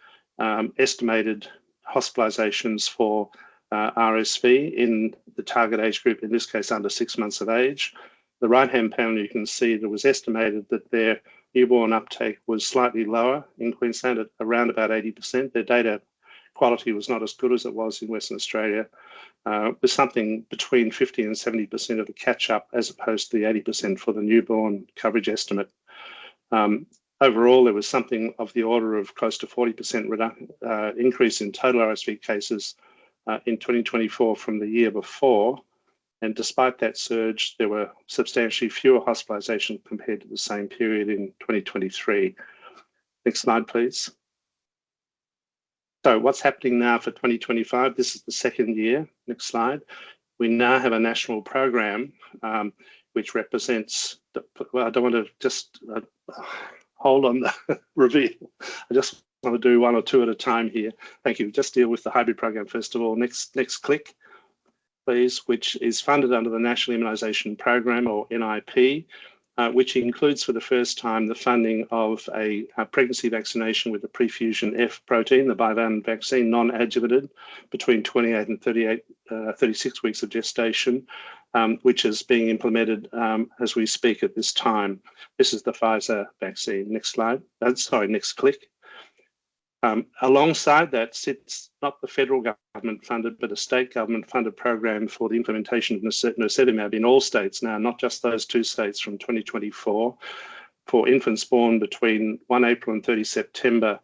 estimated hospitalisations for RSV in the target age group, in this case under 6 months of age. The right-hand panel, you can see that it was estimated that their newborn uptake was slightly lower in Queensland at around about 80%. Their data quality was not as good as it was in Western Australia, with something between 50 and 70% of a catch-up as opposed to the 80% for the newborn coverage estimate. Overall, there was something of the order of close to 40% increase in total RSV cases in 2024 from the year before. And despite that surge, there were substantially fewer hospitalizations compared to the same period in 2023. Next slide, please. So what's happening now for 2025? This is the second year. Next slide. We now have a national program which represents, well, I don't want to just hold on the reveal. I just want to do one or two at a time here. Thank you. Just deal with the hybrid program first of all. Next click, please, which is funded under the National Immunization Program, or NIP, which includes for the first time the funding of a pregnancy vaccination with the prefusion F protein, the bivalent vaccine, non-adjuvanted, between 28 and 36 weeks of gestation, which is being implemented as we speak at this time. This is the Pfizer vaccine. Next slide. Next click. Alongside that sits not the federal government funded, but a state government funded program for the implementation of nirsevimab in all states now, not just those two states, from 2024, for infants born between 1 April and 30 September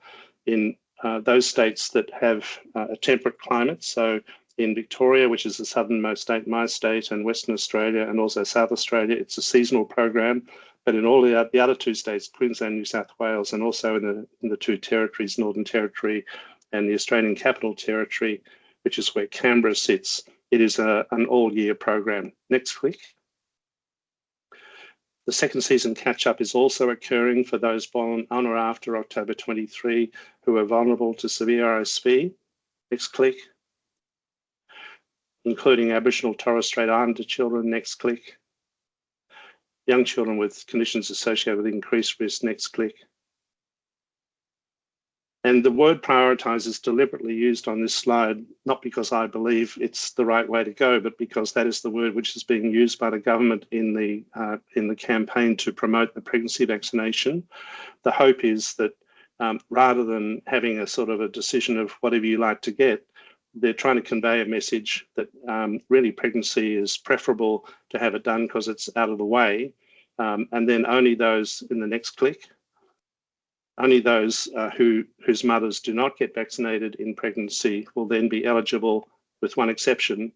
in those states that have a temperate climate. So in Victoria, which is the southernmost state, my state, and Western Australia, and also South Australia, it's a seasonal program. But in all the other two states, Queensland, New South Wales, and also in the two territories, Northern Territory and the Australian Capital Territory, which is where Canberra sits, it is an all-year program. Next click. The second season catch-up is also occurring for those born on or after October 23 who are vulnerable to severe RSV. Next click. Including Aboriginal Torres Strait Islander children. Next click. Young children with conditions associated with increased risk. Next click. And the word prioritise is deliberately used on this slide, not because I believe it's the right way to go, but because that is the word which is being used by the government in the campaign to promote the pregnancy vaccination. The hope is that rather than having a sort of a decision of whatever you like to get, they're trying to convey a message that really pregnancy is preferable to have it done because it's out of the way. And then only those, in the next click, only those whose mothers do not get vaccinated in pregnancy will then be eligible, with one exception,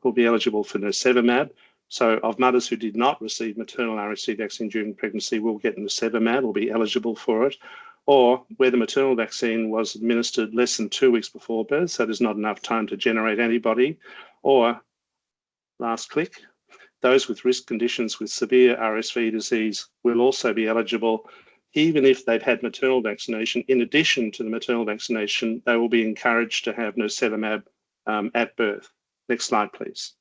will be eligible for nirsevimab. So of mothers who did not receive maternal RSV vaccine during pregnancy will get nirsevimab, will be eligible for it. Or where the maternal vaccine was administered less than 2 weeks before birth, so there's not enough time to generate antibody. Or, last click, those with risk conditions with severe RSV disease will also be eligible, even if they've had maternal vaccination. In addition to the maternal vaccination, they will be encouraged to have nirsevimab at birth. Next slide, please.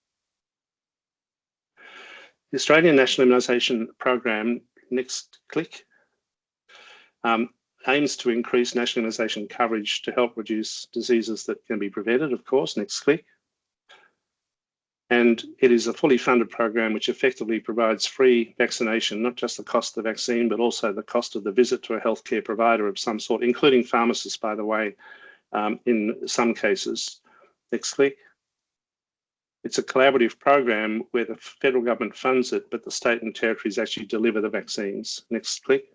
The Australian National Immunisation Program, next click, aims to increase national immunisation coverage to help reduce diseases that can be prevented, of course. Next click. And it is a fully funded program which effectively provides free vaccination, not just the cost of the vaccine, but also the cost of the visit to a healthcare provider of some sort, including pharmacists, by the way, in some cases. Next click. It's a collaborative program where the federal government funds it, but the state and territories actually deliver the vaccines. Next click.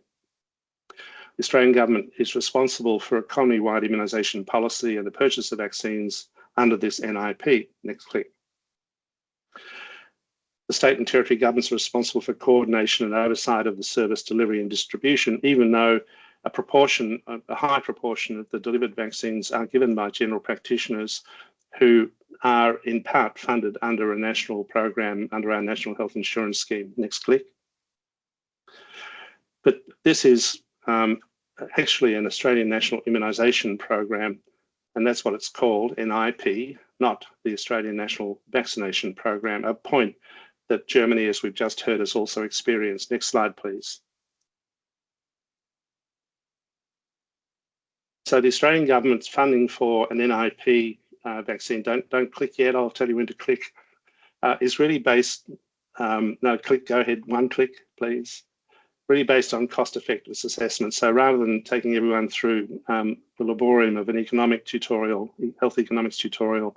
The Australian government is responsible for economy-wide immunisation policy and the purchase of vaccines under this NIP. Next click. The state and territory governments are responsible for coordination and oversight of the service delivery and distribution, even though a high proportion of the delivered vaccines are given by general practitioners who are in part funded under a national program, under our National Health Insurance Scheme. Next click. But this is actually an Australian National Immunisation Program, and that's what it's called, NIP, not the Australian National Vaccination Program, a point that Germany, as we've just heard, has also experienced. Next slide, please. So the Australian government's funding for an NIP vaccine, don't click yet, I'll tell you when to click, is really based, no, click, go ahead, one click, please. Really based on cost-effectiveness assessment. So rather than taking everyone through the laborium of an economic tutorial, health economics tutorial,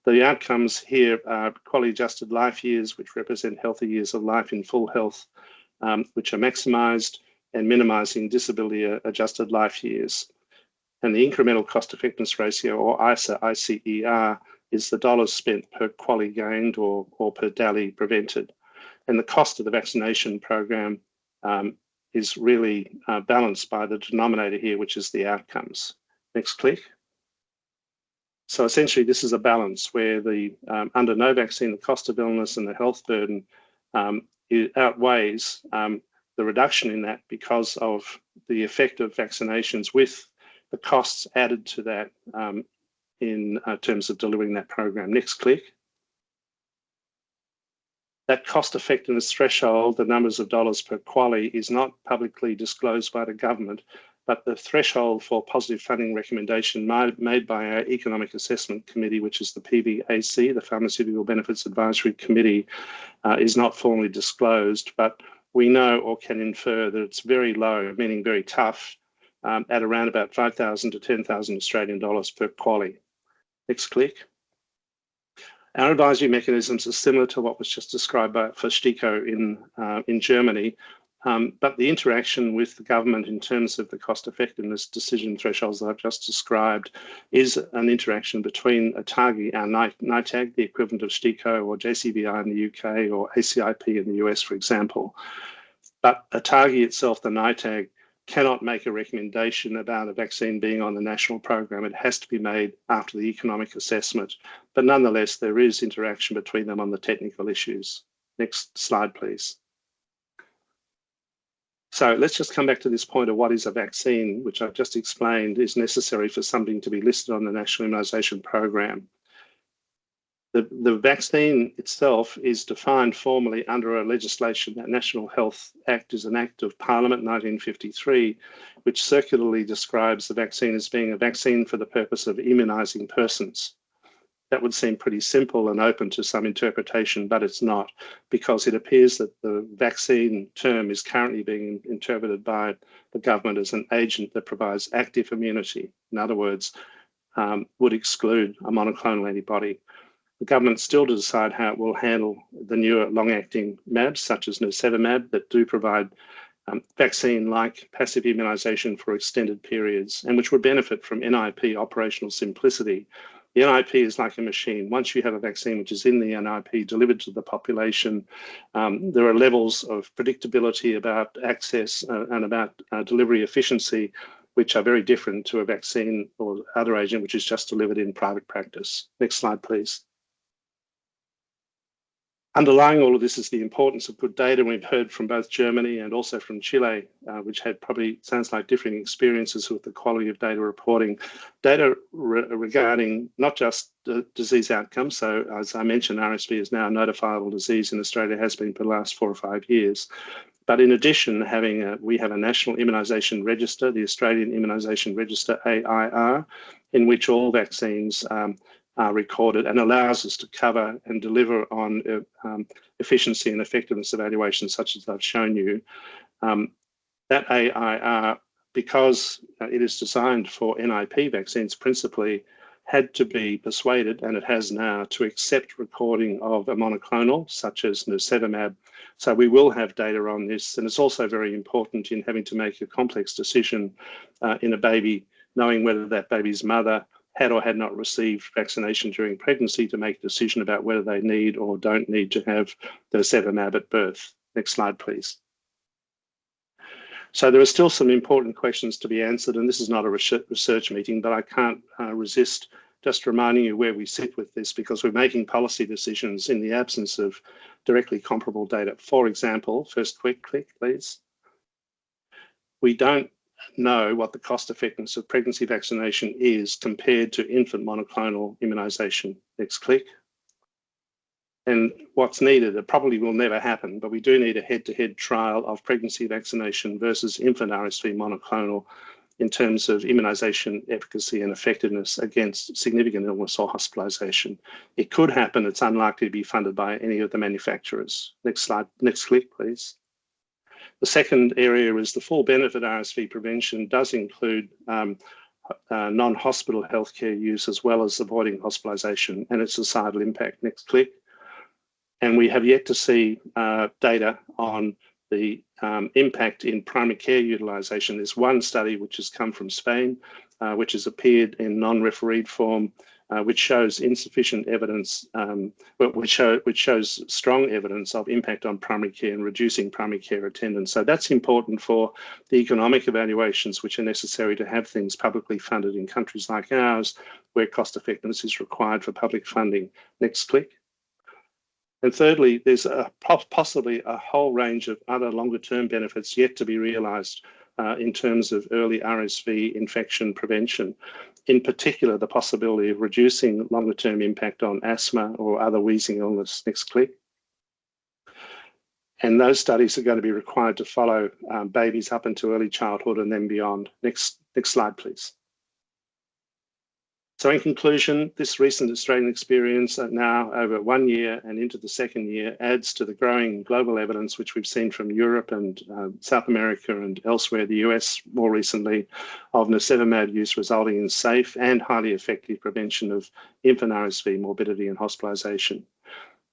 the outcomes here are quality-adjusted life years, which represent healthy years of life in full health, which are maximised, and minimising disability-adjusted life years. And the incremental cost-effectiveness ratio, or ICER, is the dollars spent per QALY gained or per DALY prevented. And the cost of the vaccination program is really balanced by the denominator here, which is the outcomes. Next click. So essentially, this is a balance where the under no vaccine, the cost of illness and the health burden it outweighs the reduction in that because of the effect of vaccinations with the costs added to that in terms of delivering that program. Next click. That cost effectiveness threshold, the numbers of dollars per QALY, is not publicly disclosed by the government, but the threshold for positive funding recommendation made by our Economic Assessment Committee, which is the PBAC, the Pharmaceutical Benefits Advisory Committee, is not formally disclosed, but we know or can infer that it's very low, meaning very tough, at around about 5,000 to 10,000 Australian dollars per QALY. Next click. Our advisory mechanisms are similar to what was just described for STIKO in Germany, but the interaction with the government in terms of the cost effectiveness decision thresholds that I've just described is an interaction between ATAGI, our NITAG, the equivalent of STIKO or JCVI in the UK or ACIP in the US, for example. But ATAGI itself, the NITAG, cannot make a recommendation about a vaccine being on the national program. It has to be made after the economic assessment. But nonetheless, there is interaction between them on the technical issues. Next slide, please. So let's just come back to this point of what is a vaccine, which I've just explained is necessary for something to be listed on the National Immunisation Program. The vaccine itself is defined formally under a legislation. That National Health Act is an Act of Parliament 1953, which circularly describes the vaccine as being a vaccine for the purpose of immunising persons. That would seem pretty simple and open to some interpretation, but it's not, because it appears that the vaccine term is currently being interpreted by the government as an agent that provides active immunity. In other words, would exclude a monoclonal antibody. The government still to decide how it will handle the newer long-acting mAbs, such as nirsevimab, that do provide vaccine-like passive immunisation for extended periods, and which would benefit from NIP operational simplicity. The NIP is like a machine. Once you have a vaccine which is in the NIP delivered to the population, there are levels of predictability about access and about delivery efficiency, which are very different to a vaccine or other agent which is just delivered in private practice. Next slide, please. Underlying all of this is the importance of good data. We've heard from both Germany and also from Chile, which had probably, sounds like, differing experiences with the quality of data reporting. Data regarding not just disease outcomes. So as I mentioned, RSV is now a notifiable disease in Australia, has been for the last 4 or 5 years. But in addition, we have a national immunisation register, the Australian Immunisation Register, AIR, in which all vaccines are recorded and allows us to cover and deliver on efficiency and effectiveness evaluations such as I've shown you. That AIR, because it is designed for NIP vaccines principally, had to be persuaded, and it has now, to accept recording of a monoclonal such as nirsevimab. So we will have data on this, and it's also very important in having to make a complex decision in a baby, knowing whether that baby's mother had or had not received vaccination during pregnancy, to make a decision about whether they need or don't need to have nirsevimab at birth. Next slide, please. So there are still some important questions to be answered, and this is not a research meeting, but I can't resist just reminding you where we sit with this, because we're making policy decisions in the absence of directly comparable data. For example, first quick click, please. We don't know what the cost effectiveness of pregnancy vaccination is compared to infant monoclonal immunization. Next click. And what's needed, it probably will never happen, but we do need a head-to-head trial of pregnancy vaccination versus infant RSV monoclonal in terms of immunization efficacy and effectiveness against significant illness or hospitalization. It could happen. It's unlikely to be funded by any of the manufacturers. Next slide, next click, please. The second area is the full benefit RSV prevention does include non-hospital healthcare use as well as avoiding hospitalization and its societal impact. Next click. And we have yet to see data on the impact in primary care utilization. There's one study which has come from Spain, which has appeared in non-refereed form, which shows insufficient evidence, which shows strong evidence of impact on primary care and reducing primary care attendance. So that's important for the economic evaluations which are necessary to have things publicly funded in countries like ours, where cost effectiveness is required for public funding. Next click. And thirdly, there's possibly a whole range of other longer-term benefits yet to be realised in terms of early RSV infection prevention. In particular, the possibility of reducing longer-term impact on asthma or other wheezing illness. Next click. And those studies are going to be required to follow babies up into early childhood and then beyond. Next slide, please. So in conclusion, this recent Australian experience now over 1 year and into the second year adds to the growing global evidence which we've seen from Europe and South America and elsewhere, the US more recently, of nirsevimab use resulting in safe and highly effective prevention of infant RSV morbidity and hospitalization.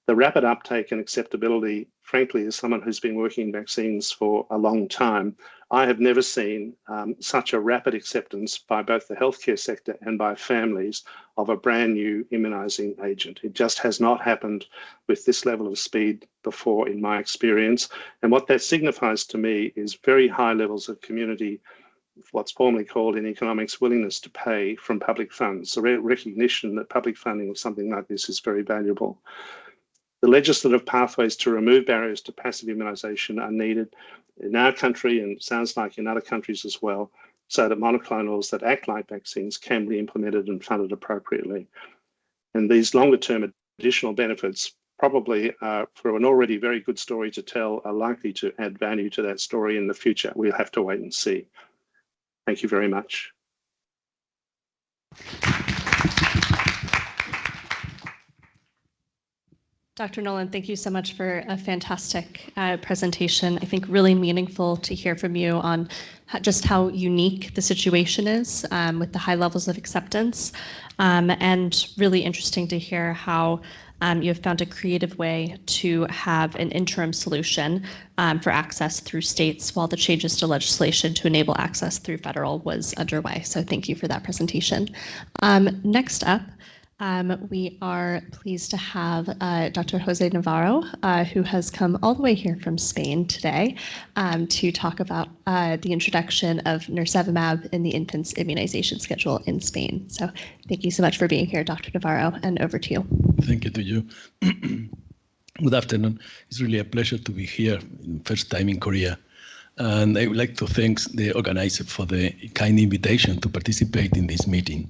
The rapid uptake and acceptability, frankly, as someone who's been working in vaccines for a long time, I have never seen such a rapid acceptance by both the healthcare sector and by families of a brand new immunizing agent. It just has not happened with this level of speed before in my experience. And what that signifies to me is very high levels of community, what's formally called in economics, willingness to pay from public funds. So recognition that public funding of something like this is very valuable. The legislative pathways to remove barriers to passive immunisation are needed in our country and sounds like in other countries as well, so that monoclonals that act like vaccines can be implemented and funded appropriately. And these longer term additional benefits probably for an already very good story to tell are likely to add value to that story in the future. We'll have to wait and see. Thank you very much. Dr. Nolan, thank you so much for a fantastic presentation. I think really meaningful to hear from you on just how unique the situation is with the high levels of acceptance, and really interesting to hear how you have found a creative way to have an interim solution for access through states while the changes to legislation to enable access through federal was underway. So thank you for that presentation. Next up, we are pleased to have Dr. Jose Navarro, who has come all the way here from Spain today to talk about the introduction of nirsevimab in the infant's immunization schedule in Spain. So thank you so much for being here, Dr. Navarro, and over to you. Thank you to you. Good afternoon. It's really a pleasure to be here, first time in Korea. And I would like to thank the organizer for the kind invitation to participate in this meeting.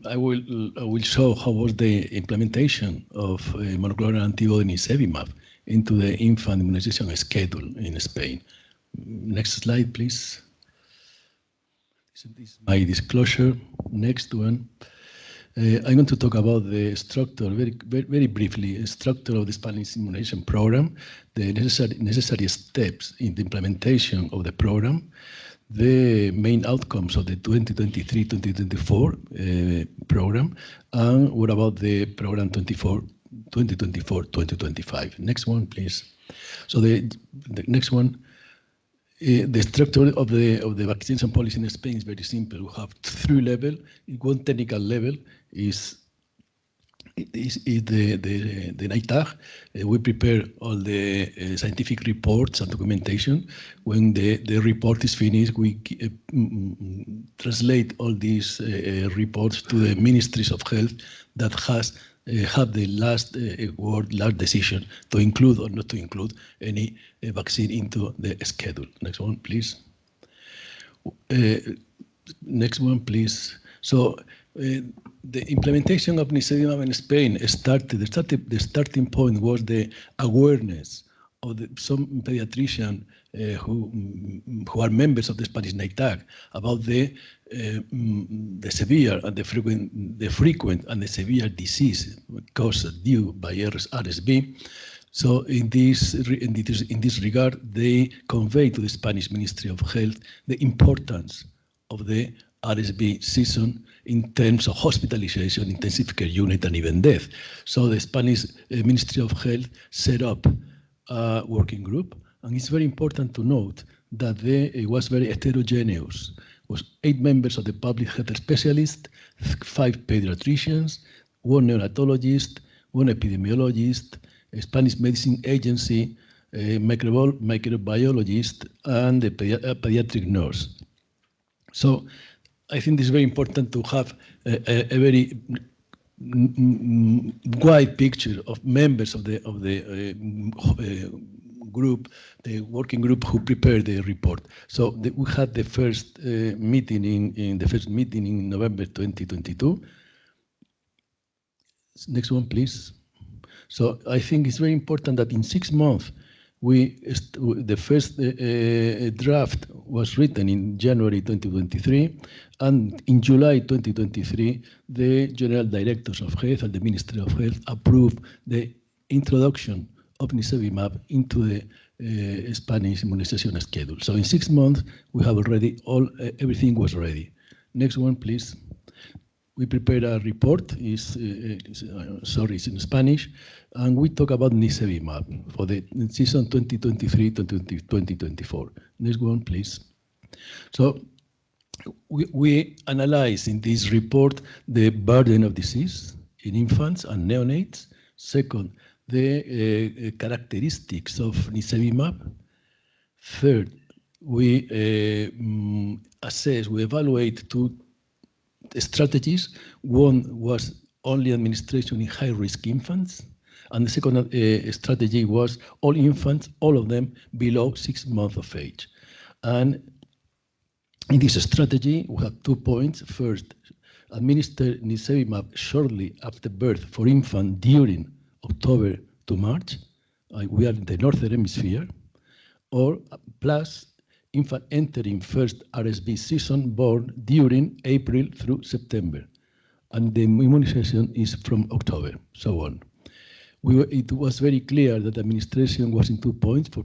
I will show how was the implementation of monoclonal antibody nirsevimab into the infant immunization schedule in Spain. Next slide, please. This is my disclosure. Next one. I'm going to talk about the structure, very briefly, structure of the Spanish immunization program, the necessary steps in the implementation of the program, the main outcomes of the 2023-2024 program, and what about the program 2024-2025. Next one, please. So the next one, the structure of the vaccination policy in Spain is very simple. We have three levels. One technical level is is the NITAG. We prepare all the scientific reports and documentation. When the report is finished, we translate all these reports to the ministries of health that have the last word, last decision to include or not to include any vaccine into the schedule. Next one, please. Next one, please. So the implementation of nirsevimab in Spain the starting point was the awareness of some pediatricians who are members of the Spanish NITAG about the severe and the frequent and the severe disease caused due by RSV. So in this regard, they convey to the Spanish Ministry of Health the importance of the RSV season in terms of hospitalization, intensive care unit, and even death. So the Spanish Ministry of Health set up a working group, and it's very important to note that it was very heterogeneous. It was 8 members of the public health specialists, 5 pediatricians, 1 neonatologist, 1 epidemiologist, a Spanish Medicine Agency, a microbiologist, and a pediatric nurse. So I think it's very important to have a very wide picture of members of the group, the working group who prepared the report. So we had the first meeting in November 2022. Next one, please. So I think it's very important that in 6 months, the first draft was written in January 2023, and in July 2023, the General Directors of Health and the Ministry of Health approved the introduction of nirsevimab into the Spanish immunization schedule. So in 6 months, we have already everything was ready. Next one, please. We prepared a report, it's in Spanish, and we talk about nirsevimab for the season 2023-2024. Next one, please. So we analyze in this report the burden of disease in infants and neonates. Second, the characteristics of nirsevimab. Third, we evaluate 2 strategies. One was only administration in high-risk infants, and the second strategy was all infants, all of them below 6 months of age. And in this strategy, we have 2 points. First, administer nirsevimab shortly after birth for infants during October to March. We are in the Northern Hemisphere. Or plus, infant entering first RSV season born during April through September. And the immunization is from October, so on. It was very clear that administration was in 2 points for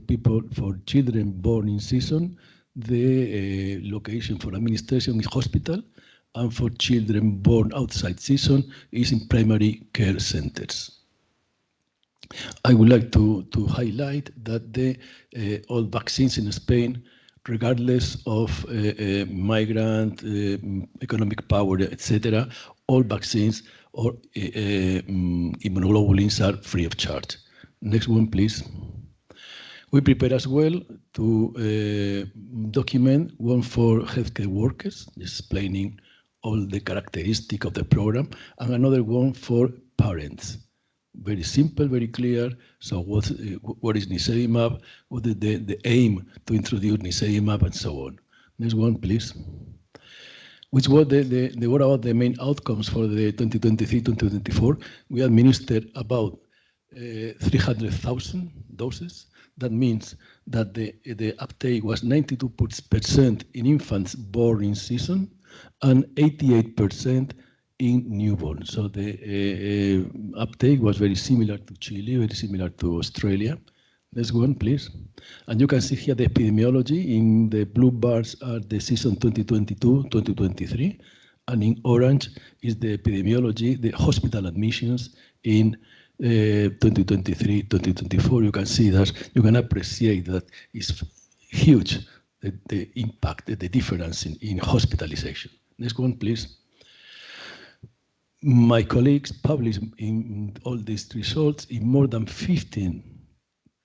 children born in season. The location for administration is hospital, and for children born outside season is in primary care centers. I would like to highlight that all vaccines in Spain, regardless of migrant, economic power, etc., all vaccines or immunoglobulins are free of charge. Next one, please. We prepare as well to document one for healthcare workers, explaining all the characteristics of the program, and another one for parents. Very simple, very clear. So what is nirsevimab? What is the aim to introduce nirsevimab, and so on. Next one, please. Which were what about the main outcomes for the 2023-2024? We administered about 300,000 doses. That means that the uptake was 92% in infants born in season and 88% in newborn. So the uptake was very similar to Chile, very similar to Australia. Next one, please. And you can see here the epidemiology. In the blue bars are the season 2022-2023, and in orange is the epidemiology, the hospital admissions in 2023-2024. You can see that, you can appreciate that it's huge, the impact, the difference in hospitalization. Next one, please. My colleagues published in all these results in more than 15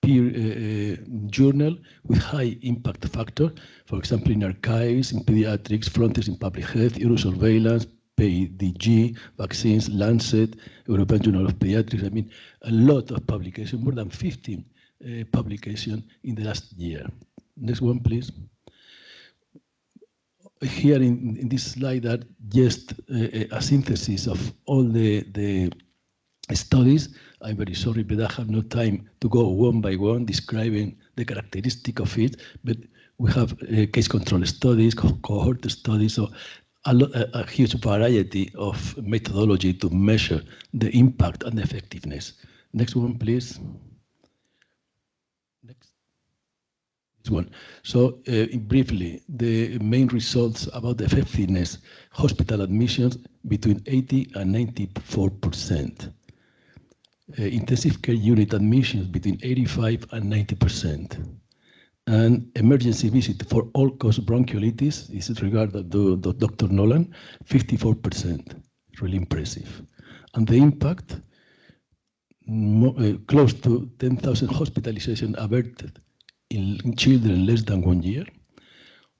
peer journal with high impact factor, for example, in archives, in pediatrics, frontiers in public health, Eurosurveillance, PDG, vaccines, Lancet, European Journal of Pediatrics. I mean, a lot of publication, more than 15 publication in the last year. Next one, please. Here in this slide that just a synthesis of all the studies. I'm very sorry, but I have no time to go one by one describing the characteristic of it, but we have case control studies, cohort studies, so a huge variety of methodology to measure the impact and effectiveness. Next one, please. Next. This one. So briefly, the main results about the effectiveness, hospital admissions between 80 and 94%. Intensive care unit admissions between 85 and 90%. And emergency visit for all-cause bronchiolitis, this is regarded to Dr. Nolan, 54%, really impressive. And the impact, close to 10,000 hospitalization averted in children less than 1 year,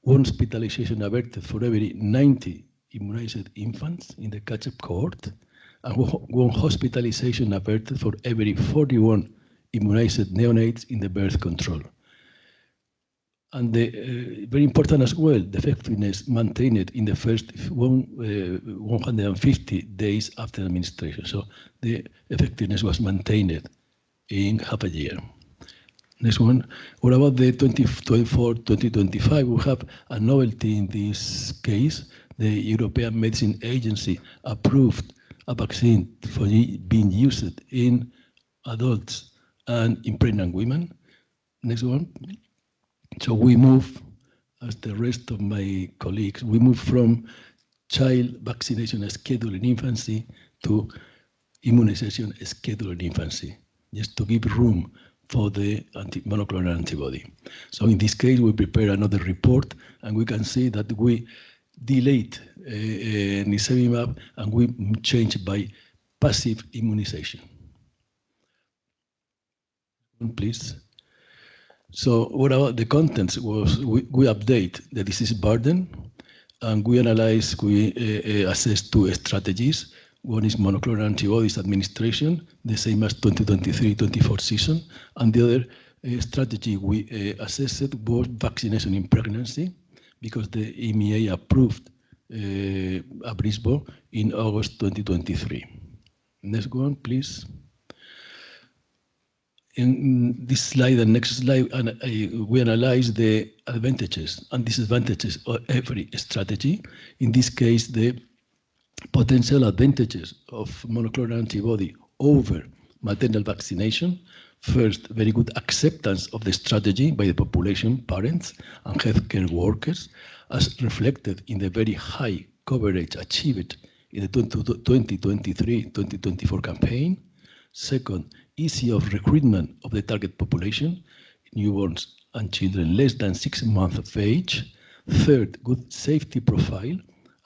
one hospitalization averted for every 90 immunized infants in the catch-up cohort, and one hospitalization averted for every 41 immunized neonates in the birth control. And very important as well, the effectiveness maintained in the first 150 days after administration. So the effectiveness was maintained in half a year. Next one. What about the 2024-2025? We have a novelty in this case. The European Medicine Agency approved a vaccine for being used in adults and in pregnant women. Next one. So we move, as the rest of my colleagues, we move from child vaccination schedule in infancy to immunization schedule in infancy, just to give room for the monoclonal antibody. So in this case, we prepare another report, and we can see that we delayed nirsevimab, and we changed by passive immunization. Please. So what about the contents was we update the disease burden, and we analyze, we assess two strategies. One is monoclonal antibodies administration, the same as 2023-24 season, and the other strategy we assessed was vaccination in pregnancy, because the EMA approved Abrisbo in August 2023. Next one, please. In this slide and next slide, we analyze the advantages and disadvantages of every strategy. In this case, the potential advantages of monoclonal antibody over maternal vaccination. First, very good acceptance of the strategy by the population, parents, and healthcare workers, as reflected in the very high coverage achieved in the 2023-2024 campaign. Second, easy of recruitment of the target population, newborns and children less than 6 months of age. Third, good safety profile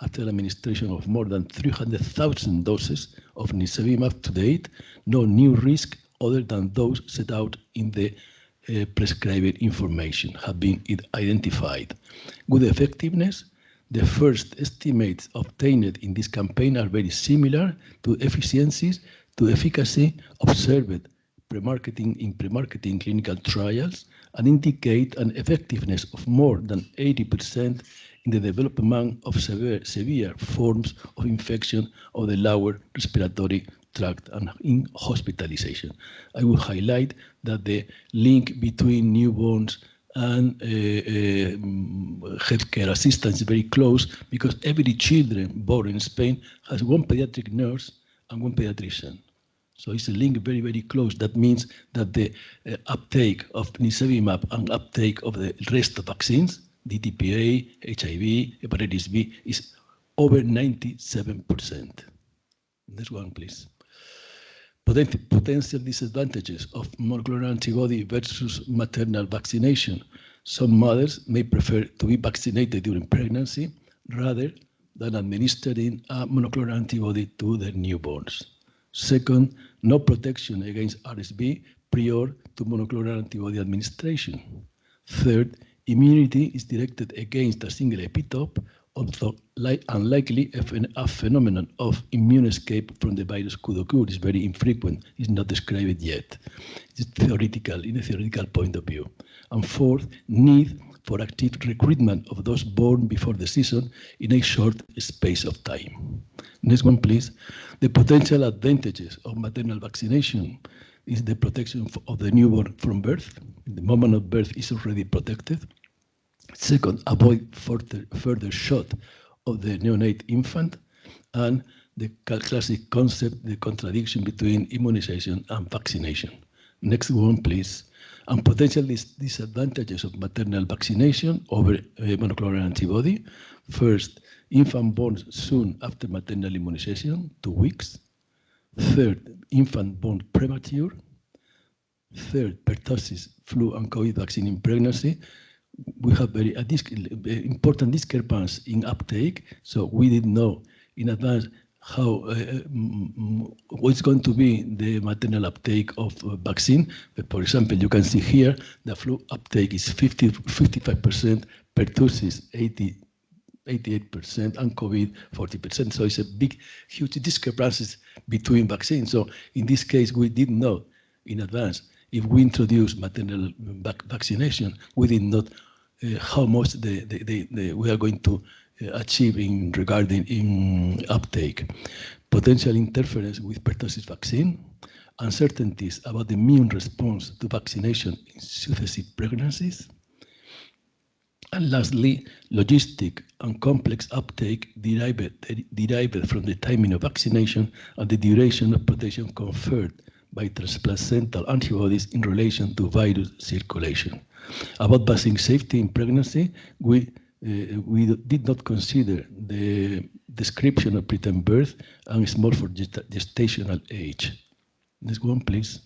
after administration of more than 300,000 doses of nirsevimab to date. No new risk other than those set out in the prescribed information have been identified. Good effectiveness. The first estimates obtained in this campaign are very similar to efficiencies to efficacy observed pre-marketing clinical trials, and indicate an effectiveness of more than 80% in the development of severe forms of infection of the lower respiratory tract and in hospitalization. I will highlight that the link between newborns and healthcare assistance is very close, because every children born in Spain has one pediatric nurse and one pediatrician. So it's a link very, very close. That means that the uptake of nirsevimab and uptake of the rest of vaccines, DTPA, HIV, hepatitis B, is over 97%. Next one, please. Potential disadvantages of monoclonal antibody versus maternal vaccination. Some mothers may prefer to be vaccinated during pregnancy rather than administering a monoclonal antibody to their newborns. Second, no protection against RSV prior to monoclonal antibody administration. Third, immunity is directed against a single epitope, although unlikely a phenomenon of immune escape from the virus could occur. It's very infrequent. It's not described yet. It's theoretical, in a theoretical point of view. And fourth, need for active recruitment of those born before the season in a short space of time. Next one, please. The potential advantages of maternal vaccination is the protection of the newborn from birth. The moment of birth is already protected. Second, avoid further shot of the neonate infant. And the classic concept, the contradiction between immunization and vaccination. Next one, please. And potential disadvantages of maternal vaccination over monoclonal antibody. First, infant born soon after maternal immunization, 2 weeks. Third, infant born premature. Third, pertussis, flu and COVID vaccine in pregnancy. We have very important discrepancy in uptake, so we didn't know in advance how what's going to be the maternal uptake of vaccine. But for example, you can see here the flu uptake is 55%, pertussis 88%, and COVID 40%. So it's a big, huge discrepancies between vaccines. So in this case, we didn't know in advance. If we introduce maternal vaccination, we did not how much we are going to achieve regarding uptake. Potential interference with pertussis vaccine, uncertainties about the immune response to vaccination in successive pregnancies, and lastly, logistic and complex uptake derived from the timing of vaccination and the duration of protection conferred by transplacental antibodies in relation to virus circulation. About vaccine safety in pregnancy, we did not consider the description of preterm birth and small for gestational age. Next one, please.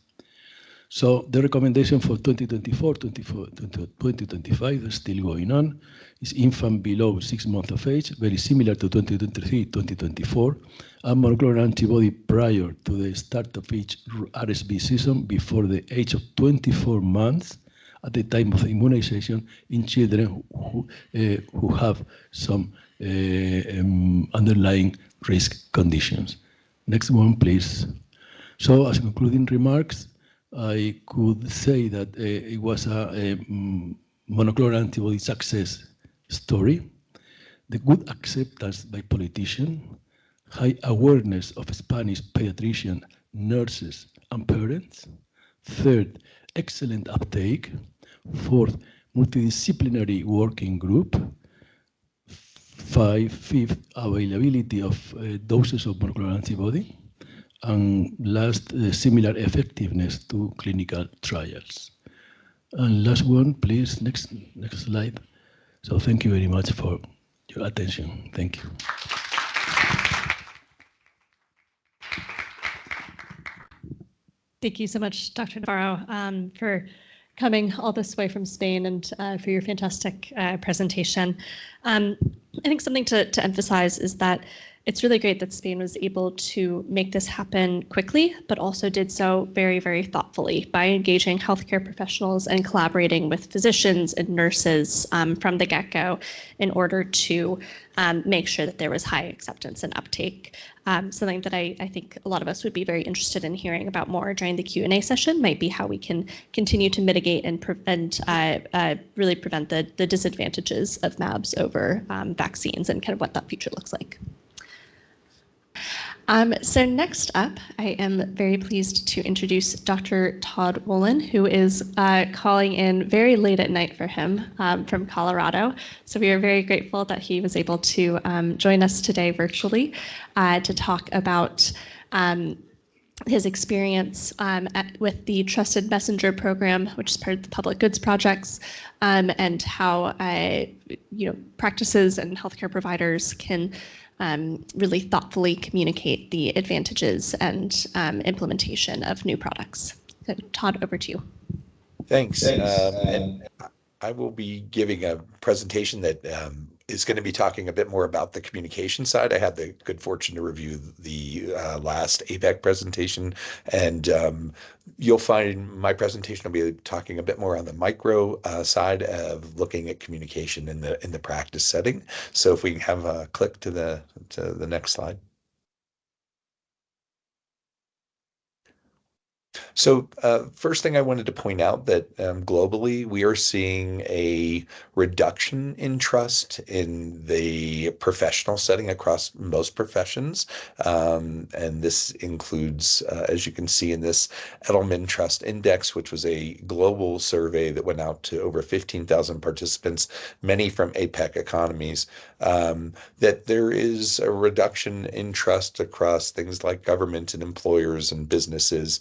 So the recommendation for 2024-2025 is still going on. Is infant below 6 months of age, very similar to 2023-2024, and monoclonal antibody prior to the start of each RSV season before the age of 24 months at the time of immunization in children who have some underlying risk conditions. Next one, please. So as concluding remarks, I could say that it was a monoclonal antibody success story, the good acceptance by politicians, high awareness of Spanish pediatricians, nurses, and parents. Third, excellent uptake. Fourth, multidisciplinary working group. Fifth, availability of doses of monoclonal antibody. And last, similar effectiveness to clinical trials. And last one, please, next slide. So thank you very much for your attention. Thank you. Thank you so much, Dr. Navarro, for coming all this way from Spain and for your fantastic presentation. I think something to emphasize is that it's really great that Spain was able to make this happen quickly, but also did so very, very thoughtfully by engaging healthcare professionals and collaborating with physicians and nurses from the get-go in order to make sure that there was high acceptance and uptake. Something that I think a lot of us would be very interested in hearing about more during the Q&A session might be how we can continue to mitigate and really prevent the disadvantages of MABs over vaccines and kind of what that future looks like. So next up, I am very pleased to introduce Dr. Todd Wolin, who is calling in very late at night for him from Colorado. So we are very grateful that he was able to join us today virtually to talk about his experience with the Trusted Messenger program, which is part of the Public Goods Projects, and how practices and healthcare providers can really thoughtfully communicate the advantages and implementation of new products. So, Todd, over to you. Thanks. And I will be giving a presentation that is going to be talking a bit more about the communication side. I had the good fortune to review the last APEC presentation, and you'll find my presentation will be talking a bit more on the micro side of looking at communication in the practice setting. So if we can have a click to the next slide. So first thing I wanted to point out that globally, we are seeing a reduction in trust in the professional setting across most professions. And this includes, as you can see in this Edelman Trust Index, which was a global survey that went out to over 15,000 participants, many from APEC economies, that there is a reduction in trust across things like government and employers and businesses.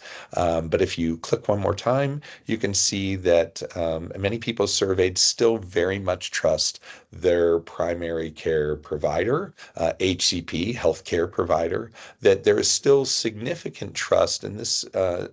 But if you click one more time, you can see that many people surveyed still very much trust their primary care provider, HCP, healthcare provider, that there is still significant trust. And this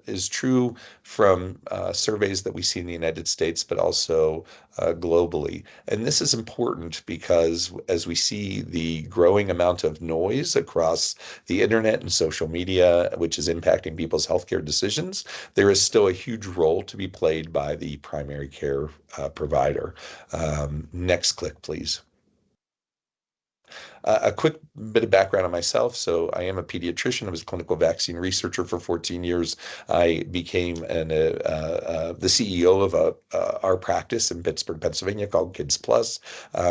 is true from surveys that we see in the United States, but also globally. And this is important because as we see the growing amount of noise across the internet and social media, which is impacting people's healthcare decisions, there is still a huge role to be played by the primary care provider. Next click, please. A quick bit of background on myself. So I am a pediatrician. I was a clinical vaccine researcher for 14 years. I became the CEO of our practice in Pittsburgh, Pennsylvania called Kids Plus.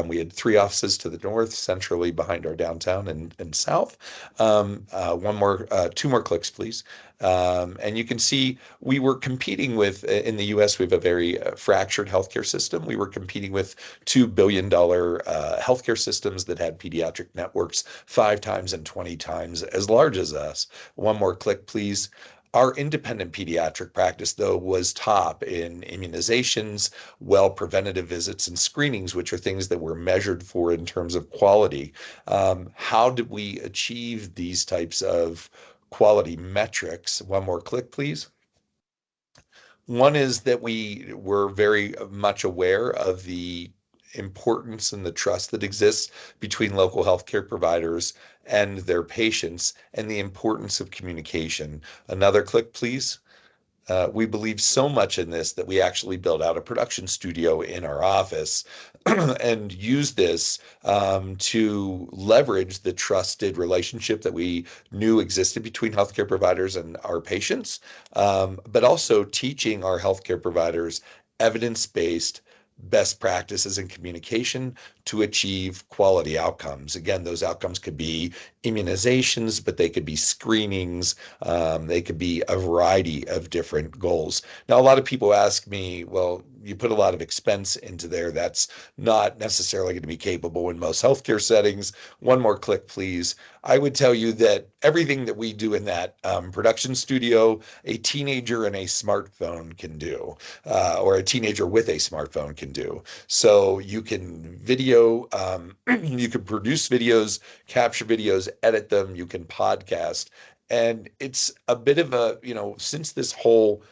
We had 3 offices to the north, centrally behind our downtown and south. 2 more clicks, please. And you can see we were competing with, in the US, we have a very fractured healthcare system. We were competing with $2 billion healthcare systems that had pediatric networks 5 times and 20 times as large as us. One more click, please. Our independent pediatric practice, though, was top in immunizations, well preventative visits, and screenings, which are things that were measured for in terms of quality. How did we achieve these types of quality metrics? One more click, please. One is that we were very much aware of the importance and the trust that exists between local healthcare providers and their patients, and the importance of communication. Another click, please. We believe so much in this that we actually built out a production studio in our office and use this to leverage the trusted relationship that we knew existed between healthcare providers and our patients, but also teaching our healthcare providers evidence-based best practices in communication to achieve quality outcomes. Again, those outcomes could be immunizations, but they could be screenings. They could be a variety of different goals. Now, a lot of people ask me, well, you put a lot of expense into there. That's not necessarily going to be capable in most healthcare settings. One more click, please. I would tell you that everything that we do in that production studio, a teenager and a smartphone can do, or a teenager with a smartphone can do. So you can video, you can produce videos, capture videos, edit them, you can podcast. And it's a bit of a, since this whole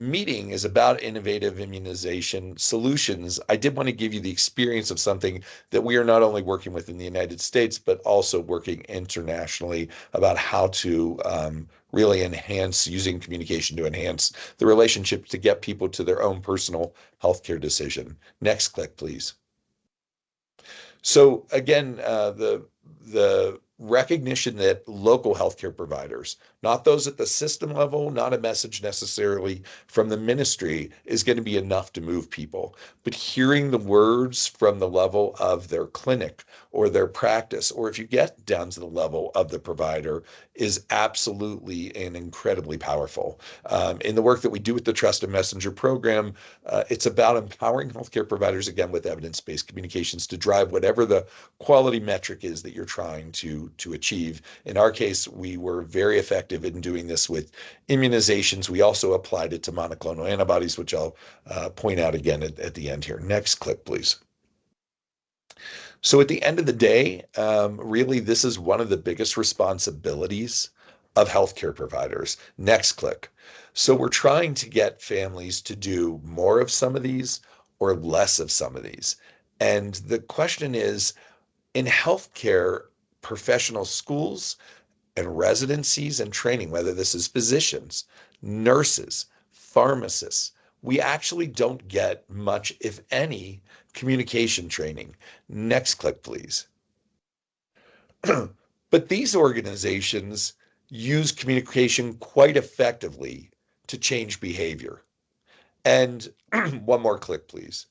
meeting is about innovative immunization solutions, I did want to give you the experience of something that we are not only working with in the United States, but also working internationally about how to really enhance, using communication to enhance the relationship to get people to their own personal healthcare decision. Next click, please. So again, the recognition that local healthcare providers, not those at the system level, not a message necessarily from the ministry, is going to be enough to move people. But hearing the words from the level of their clinic or their practice, or if you get down to the level of the provider, is absolutely and incredibly powerful. In the work that we do with the Trusted Messenger program, it's about empowering healthcare providers, again, with evidence-based communications to drive whatever the quality metric is that you're trying to achieve. In our case, we were very effective in doing this with immunizations. We also applied it to monoclonal antibodies, which I'll point out again at the end here. Next click, please. So at the end of the day, really, this is one of the biggest responsibilities of healthcare providers. Next click. So we're trying to get families to do more of some of these or less of some of these. And the question is, in healthcare professional schools and residencies and training, whether this is physicians, nurses, pharmacists, we actually don't get much, if any, communication training. Next click, please. But these organizations use communication quite effectively to change behavior. And one more click, please.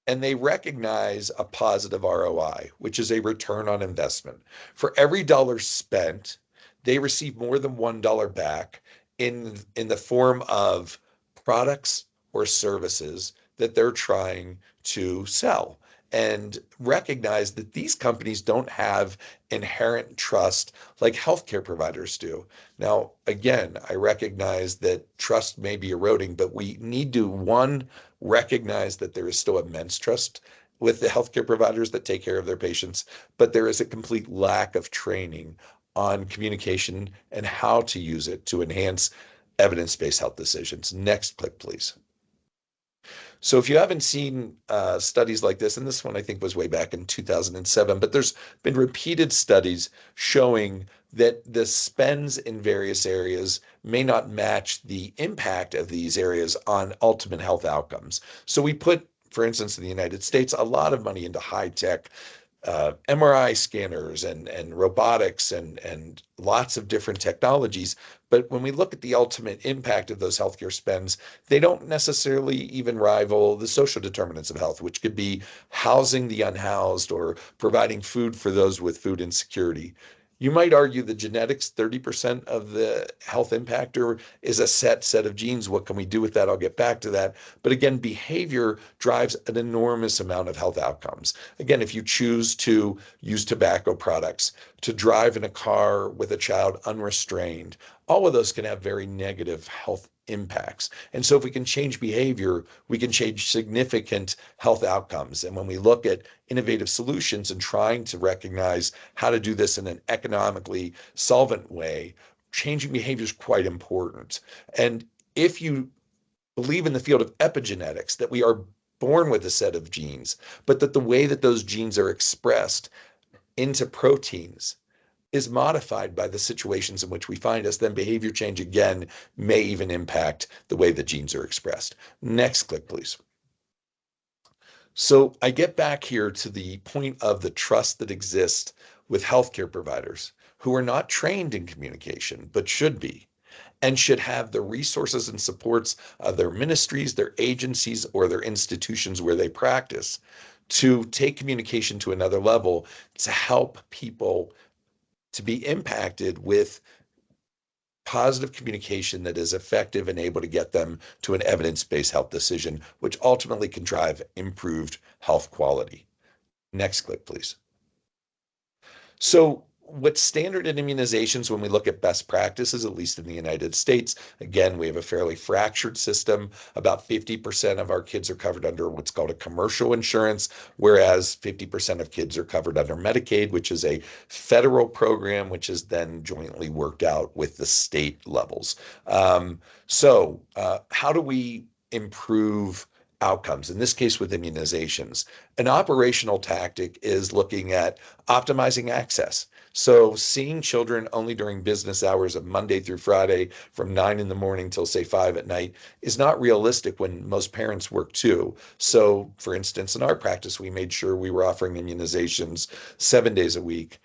And they recognize a positive ROI, which is a return on investment. For every dollar spent, they receive more than $1 back in the form of products or services that they're trying to sell, and recognize that these companies don't have inherent trust like healthcare providers do. Now, again, I recognize that trust may be eroding, but we need to, one, recognize that there is still immense trust with the healthcare providers that take care of their patients, but there is a complete lack of training on communication and how to use it to enhance evidence-based health decisions. Next click, please. So if you haven't seen studies like this, and this one I think was way back in 2007, but there's been repeated studies showing that the spends in various areas may not match the impact of these areas on ultimate health outcomes. So we put, for instance, in the United States, a lot of money into high-tech MRI scanners and robotics and lots of different technologies. But when we look at the ultimate impact of those healthcare spends, they don't necessarily even rival the social determinants of health, which could be housing the unhoused or providing food for those with food insecurity. You might argue the genetics, 30% of the health impactor is a set of genes. What can we do with that? I'll get back to that. But again, behavior drives an enormous amount of health outcomes. Again, if you choose to use tobacco products, to drive in a car with a child unrestrained, all of those can have very negative health impacts. And so if we can change behavior, we can change significant health outcomes. And when we look at innovative solutions and trying to recognize how to do this in an economically solvent way, changing behavior is quite important. And if you believe in the field of epigenetics, that we are born with a set of genes, but that the way that those genes are expressed into proteins is modified by the situations in which we find us, then behavior change again may even impact the way the genes are expressed. Next click, please. So I get back here to the point of the trust that exists with healthcare providers who are not trained in communication, but should be, and should have the resources and supports of their ministries, their agencies, or their institutions where they practice to take communication to another level to help people to be impacted with positive communication that is effective and able to get them to an evidence-based health decision, which ultimately can drive improved health quality. Next click, please. So what's standard in immunizations when we look at best practices, at least in the United States, again, we have a fairly fractured system. About 50% of our kids are covered under what's called a commercial insurance, whereas 50% of kids are covered under Medicaid, which is a federal program, which is then jointly worked out with the state levels. So how do we improve outcomes, in this case with immunizations? An operational tactic is looking at optimizing access. So seeing children only during business hours of Monday through Friday from 9 in the morning till say 5 at night is not realistic when most parents work too. So for instance, in our practice, we made sure we were offering immunizations 7 days a week,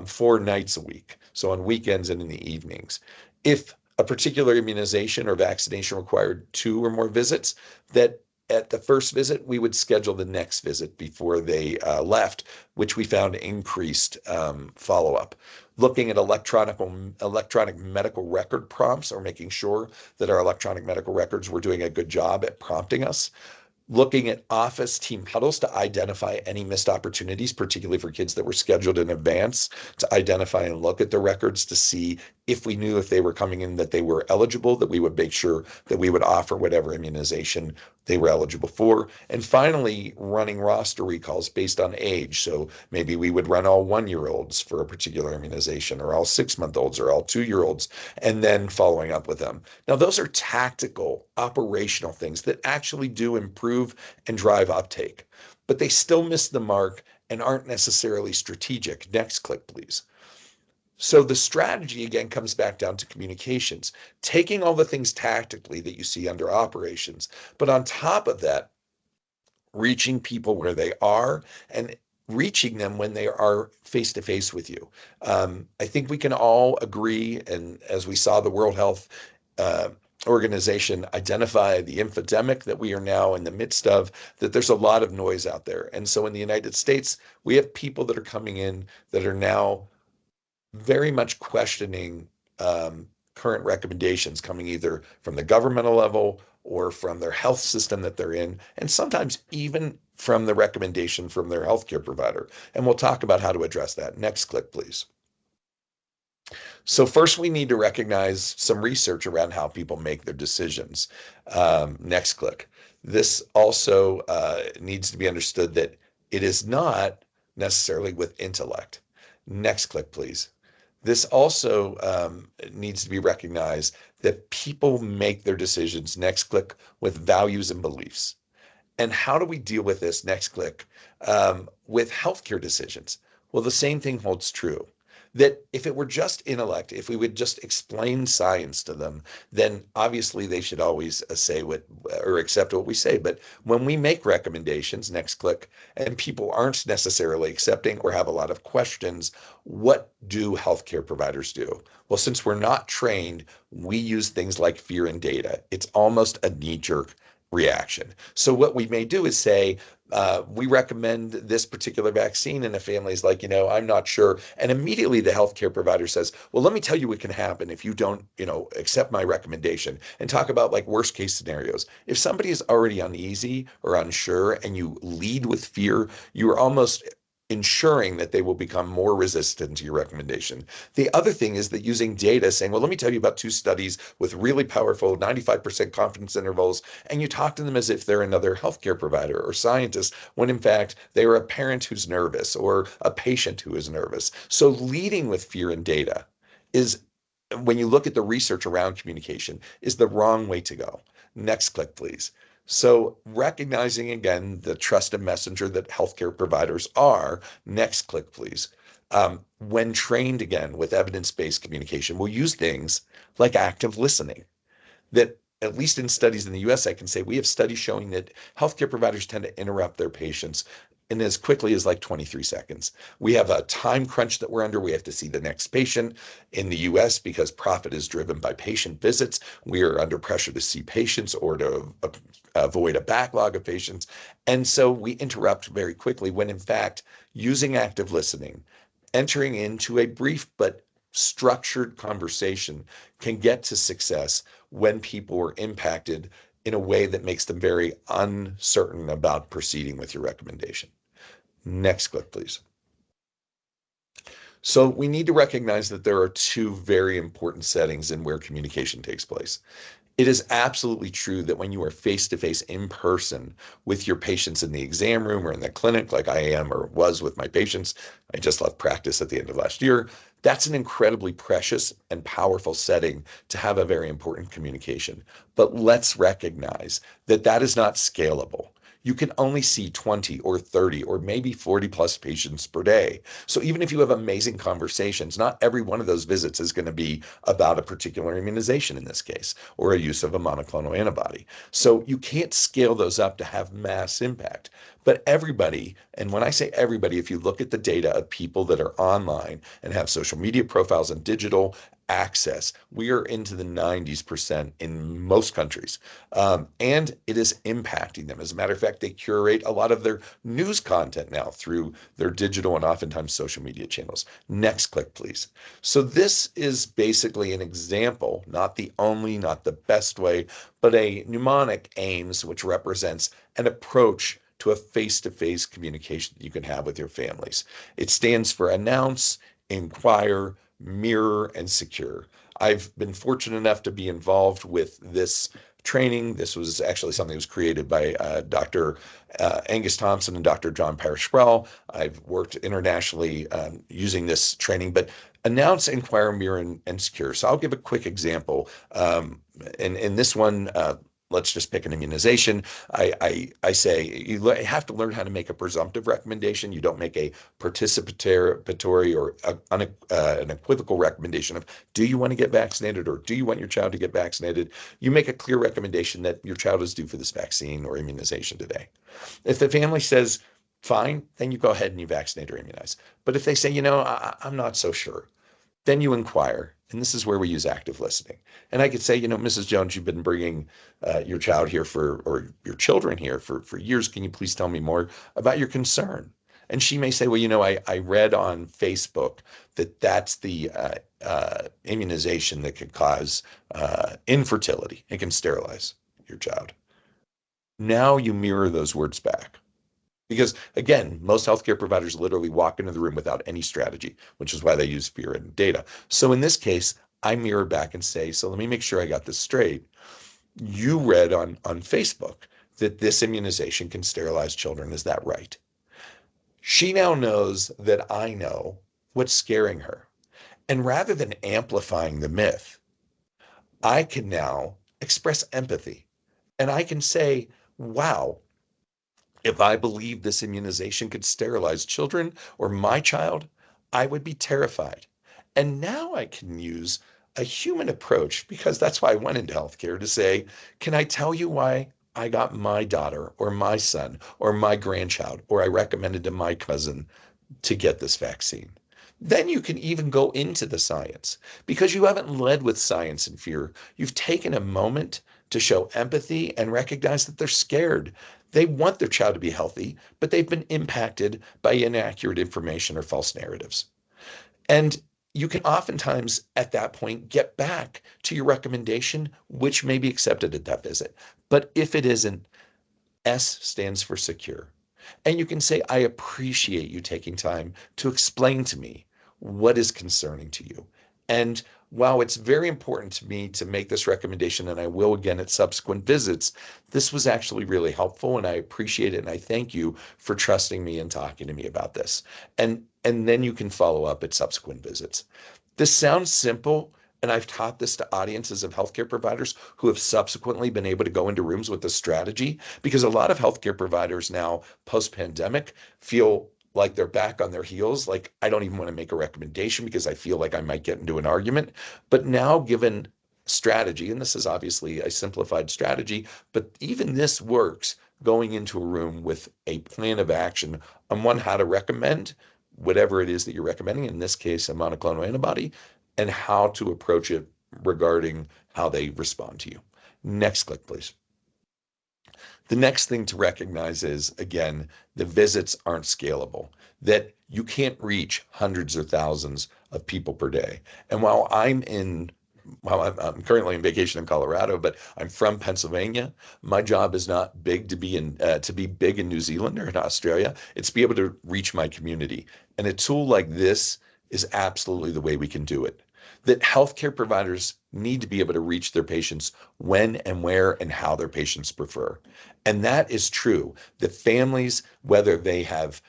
4 nights a week. So on weekends and in the evenings. If a particular immunization or vaccination required 2 or more visits, that at the first visit, we would schedule the next visit before they left, which we found increased follow-up. Looking at electronic medical record prompts, or making sure that our electronic medical records were doing a good job at prompting us. Looking at office team huddles to identify any missed opportunities, particularly for kids that were scheduled in advance, to identify and look at the records to see if we knew if they were coming in that they were eligible, that we would make sure that we would offer whatever immunization they were eligible for. And finally, running roster recalls based on age. So maybe we would run all 1-year-olds for a particular immunization, or all 6-month-olds, or all 2-year-olds, and then following up with them. Now, those are tactical, operational things that actually do improve and drive uptake. but they still miss the mark and aren't necessarily strategic. Next click, please. So the strategy again comes back down to communications, taking all the things tactically that you see under operations, but on top of that, reaching people where they are and reaching them when they are face to face with you. I think we can all agree, and as we saw the World Health Organization identify the infodemic that we are now in the midst of, that there's a lot of noise out there. And so in the United States, we have people that are coming in that are now very much questioning current recommendations coming either from the governmental level or from their health system that they're in, and sometimes even from the recommendation from their healthcare provider. And we'll talk about how to address that. Next click, please. So first, we need to recognize some research around how people make their decisions. Next click. This also needs to be understood that it is not necessarily with intellect. Next click, please. This also needs to be recognized that people make their decisions, next click, with values and beliefs. And how do we deal with this, next click, with healthcare decisions? Well, the same thing holds true. That if it were just intellect, if we would just explain science to them, then obviously they should always say what or accept what we say. But when we make recommendations, next click, and people aren't necessarily accepting or have a lot of questions, what do healthcare providers do? Well, since we're not trained, we use things like fear and data. It's almost a knee-jerk reaction. So what we may do is say, we recommend this particular vaccine, and a family's like, I'm not sure. And immediately the healthcare provider says, well, let me tell you what can happen if you don't, accept my recommendation, and talk about like worst case scenarios. If somebody is already uneasy or unsure and you lead with fear, you are almost ensuring that they will become more resistant to your recommendation. The other thing is that using data, saying, well, let me tell you about 2 studies with really powerful 95% confidence intervals, and you talk to them as if they're another healthcare provider or scientist, when in fact they are a parent who's nervous or a patient who is nervous. So leading with fear and data is, when you look at the research around communication, is the wrong way to go. Next click, please. So recognizing again the trusted messenger that healthcare providers are, next click, please. When trained again with evidence-based communication, we'll use things like active listening. That at least in studies in the US, I can say we have studies showing that healthcare providers tend to interrupt their patients in as quickly as like 23 seconds. We have a time crunch that we're under. We have to see the next patient. In the US, because profit is driven by patient visits, we are under pressure to see patients or to avoid a backlog of patients. And so we interrupt very quickly when in fact, using active listening, entering into a brief but structured conversation can get to success when people are impacted in a way that makes them very uncertain about proceeding with your recommendation. Next click, please. So we need to recognize that there are 2 very important settings in where communication takes place. It is absolutely true that when you are face-to-face in person with your patients in the exam room or in the clinic, like I am or was with my patients, I just left practice at the end of last year, that's an incredibly precious and powerful setting to have a very important communication. But let's recognize that that is not scalable. You can only see 20 or 30 or maybe 40 plus patients per day. So even if you have amazing conversations, not every one of those visits is going to be about a particular immunization in this case, or a use of a monoclonal antibody. So you can't scale those up to have mass impact. But everybody, and when I say everybody, if you look at the data of people that are online and have social media profiles and digital access, we are into the 90% in most countries. And it is impacting them. As a matter of fact, they curate a lot of their news content now through their digital and oftentimes social media channels. Next click, please. So this is basically an example, not the only, not the best way, but a mnemonic AIMS, which represents an approach to a face-to-face communication that you can have with your families. It stands for announce, inquire, mirror, and secure. I've been fortunate enough to be involved with this training. This was actually something that was created by Dr. Angus Thompson and Dr. John Parrish-Sproul. I've worked internationally using this training, but announce, inquire, mirror, and secure. So I'll give a quick example. In this one, let's just pick an immunization. I say you have to learn how to make a presumptive recommendation. You don't make a participatory or an equivocal recommendation of, do you want to get vaccinated or do you want your child to get vaccinated? You make a clear recommendation that your child is due for this vaccine or immunization today. If the family says, fine, then you go ahead and you vaccinate or immunize. But if they say, I'm not so sure, then you inquire. And this is where we use active listening. And I could say, Mrs. Jones, you've been bringing your child here or your children here for years. Can you please tell me more about your concern? And she may say, well, I read on Facebook that that's the immunization that could cause infertility. It can sterilize your child. Now you mirror those words back. Because again, most healthcare providers literally walk into the room without any strategy, which is why they use fear and data. So in this case, I mirror back and say, so let me make sure I got this straight. You read on Facebook that this immunization can sterilize children. Is that right? She now knows that I know what's scaring her. And rather than amplifying the myth, I can now express empathy. And I can say, wow, if I believed this immunization could sterilize children or my child, I would be terrified. And now I can use a human approach, because that's why I went into healthcare, to say, can I tell you why I got my daughter or my son or my grandchild, or I recommended to my cousin to get this vaccine? Then you can even go into the science, because you haven't led with science and fear. You've taken a moment to show empathy and recognize that they're scared. They want their child to be healthy, but they've been impacted by inaccurate information or false narratives. And you can oftentimes at that point get back to your recommendation, which may be accepted at that visit. But if it isn't, S stands for secure. And you can say, I appreciate you taking time to explain to me what is concerning to you. And while it's very important to me to make this recommendation, and I will again at subsequent visits, this was actually really helpful, and I appreciate it, and I thank you for trusting me and talking to me about this. And then you can follow up at subsequent visits. This sounds simple, and I've taught this to audiences of healthcare providers who have subsequently been able to go into rooms with this strategy, because a lot of healthcare providers now, post-pandemic, feel like they're back on their heels. Like, I don't even want to make a recommendation because I feel like I might get into an argument. But now, given strategy, and this is obviously a simplified strategy, but even this works, going into a room with a plan of action on how to recommend whatever it is that you're recommending, in this case, a monoclonal antibody, and how to approach it regarding how they respond to you. Next click, please. The next thing to recognize is, again, the visits aren't scalable, that you can't reach hundreds or thousands of people per day. And while I'm currently on vacation in Colorado, but I'm from Pennsylvania, my job is not big to be big in New Zealand or in Australia. It's to be able to reach my community. And a tool like this is absolutely the way we can do it. That healthcare providers need to be able to reach their patients when and where and how their patients prefer. And that is true. The families, whether they have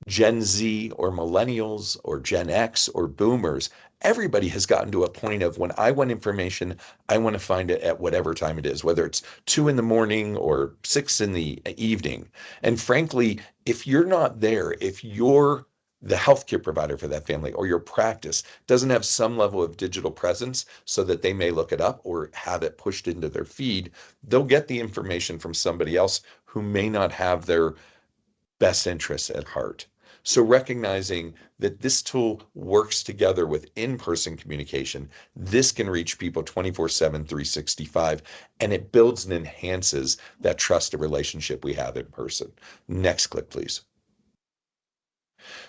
Gen Z or millennials or Gen X or boomers, everybody has gotten to a point of, when I want information, I want to find it at whatever time it is, whether it's 2 a.m. or 6 p.m. And frankly, if you're not there, if you're the healthcare provider for that family or your practice doesn't have some level of digital presence so that they may look it up or have it pushed into their feed, they'll get the information from somebody else who may not have their best interests at heart. So recognizing that this tool works together with in-person communication, this can reach people 24/7, 365, and it builds and enhances that trusted relationship we have in person. Next clip, please.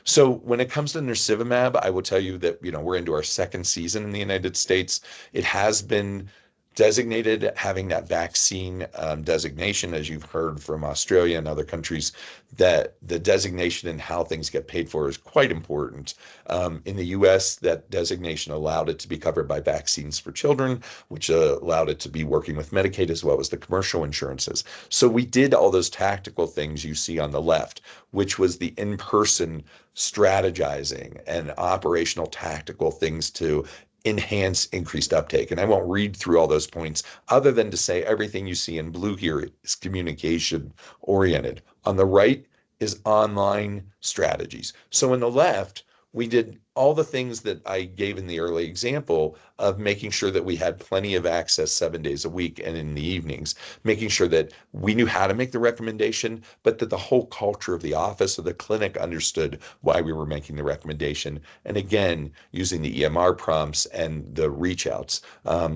So when it comes to nirsevimab, I will tell you that, we're into our second season in the United States. It has been designated, having that vaccine designation, as you've heard from Australia and other countries, that the designation and how things get paid for is quite important. In the US, that designation allowed it to be covered by Vaccines for Children, which allowed it to be working with Medicaid as well as the commercial insurances. So we did all those tactical things you see on the left, which was the in-person strategizing and operational tactical things to enhance increased uptake. And I won't read through all those points other than to say everything you see in blue here is communication oriented. On the right is online strategies. So in the left, we did all the things that I gave in the early example of making sure that we had plenty of access 7 days a week and in the evenings, making sure that we knew how to make the recommendation, but that the whole culture of the office or the clinic understood why we were making the recommendation. And again, using the EMR prompts and the reach outs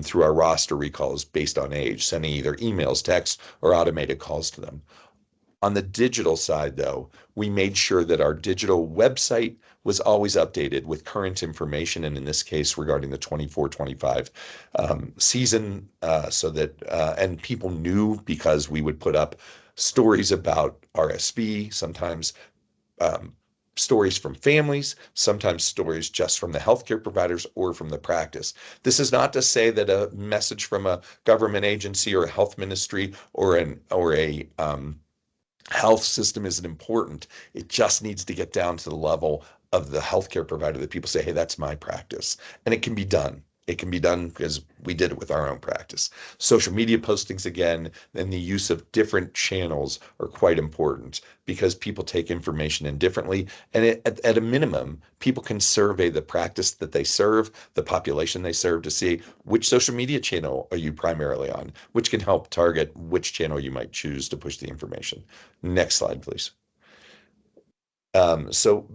through our roster recalls based on age, sending either emails, texts, or automated calls to them. On the digital side, though, we made sure that our digital website was always updated with current information, and in this case, regarding the 24-25 season, so that and people knew because we would put up stories about RSV, sometimes stories from families, sometimes stories just from the healthcare providers or from the practice. This is not to say that a message from a government agency or a health ministry or a health system isn't important. It just needs to get down to the level of the healthcare provider that people say, hey, that's my practice. And it can be done. It can be done because we did it with our own practice. Social media postings, again, and the use of different channels are quite important because people take information in differently. And at a minimum, people can survey the practice that they serve, the population they serve, to see which social media channel are you primarily on, which can help target which channel you might choose to push the information. Next slide, please. So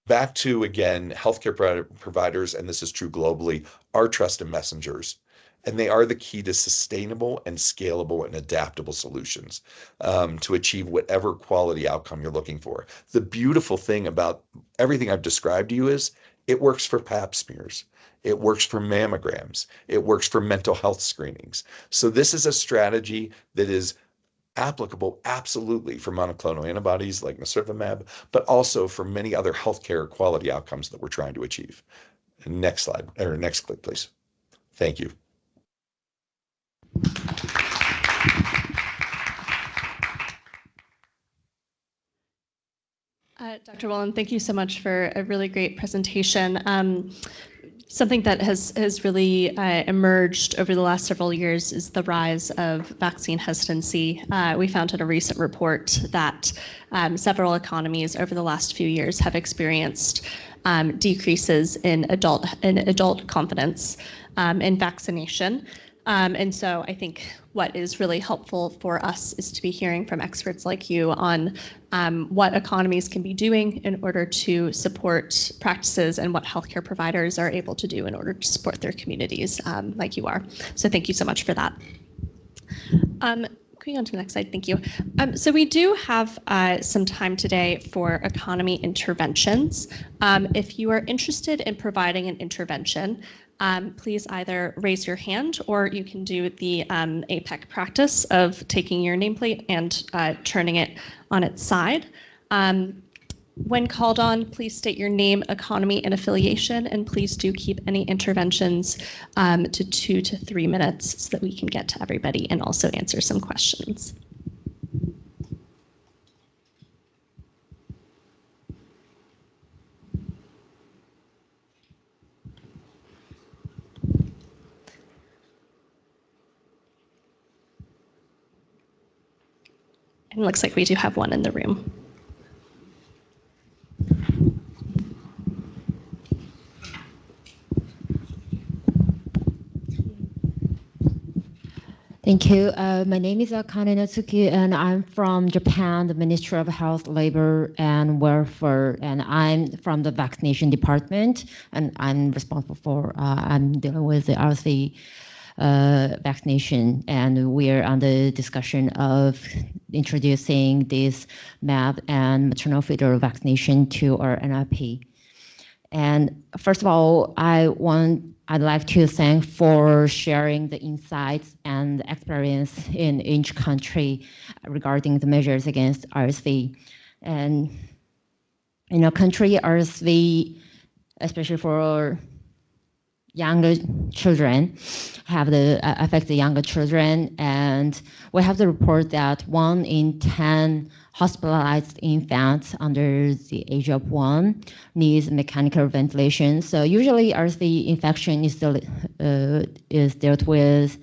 back to, again, healthcare providers, and this is true globally, are trusted messengers. And they are the key to sustainable and scalable and adaptable solutions to achieve whatever quality outcome you're looking for. The beautiful thing about everything I've described to you is it works for pap smears. It works for mammograms. It works for mental health screenings. So this is a strategy that is applicable absolutely for monoclonal antibodies like nirsevimab, but also for many other healthcare quality outcomes that we're trying to achieve. Next slide, or next clip, please. Thank you. Dr. Wellen, thank you so much for a really great presentation. Something that has really emerged over the last several years is the rise of vaccine hesitancy. We found in a recent report that several economies over the last few years have experienced decreases in adult confidence in vaccination. And so I think what is really helpful for us is to be hearing from experts like you on what economies can be doing in order to support practices and what healthcare providers are able to do in order to support their communities like you are. So thank you so much for that. Going on to the next slide, thank you. So we do have some time today for economy interventions. If you are interested in providing an intervention, please either raise your hand or you can do the APEC practice of taking your nameplate and turning it on its side. When called on, please state your name, economy, and affiliation, and please do keep any interventions to 2 to 3 minutes so that we can get to everybody and also answer some questions. And it looks like we do have one in the room. Thank you. My name is Akane Natsuki, and I'm from Japan, the Ministry of Health, Labor, and Welfare, and I'm from the vaccination department, and I'm responsible for, I'm dealing with the RSV vaccination, and we're on the discussion of introducing this MAB and maternal fetal vaccination to our NIP. And first of all, I'd like to thank for sharing the insights and experience in each country regarding the measures against RSV. And in our country, RSV, especially for younger children, affect the younger children, and we have the report that 1 in 10 hospitalized infants under the age of 1 needs mechanical ventilation. So usually RSV infection is dealt with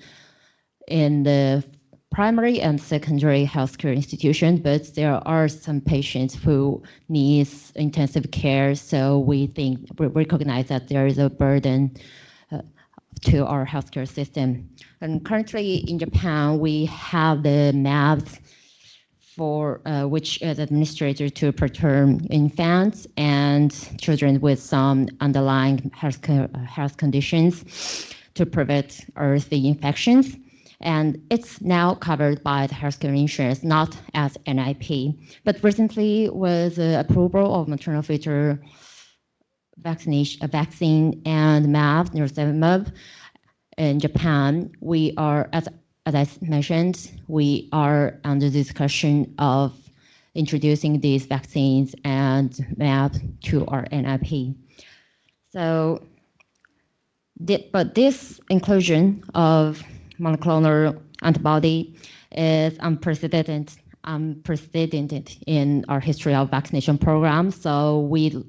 in the primary and secondary healthcare institution, but there are some patients who needs intensive care. So we recognize that there is a burden to our healthcare system. And currently in Japan, we have the MABs for which is administered to preterm infants and children with some underlying health conditions to prevent RSV infections. And it's now covered by the healthcare insurance, not as NIP. But recently, with the approval of maternal fetal vaccine and MAB, nirsevimab, in Japan, we are, as I mentioned, we are under discussion of introducing these vaccines and MAB to our NIP. So, but this inclusion of monoclonal antibody is unprecedented in our history of vaccination program. So we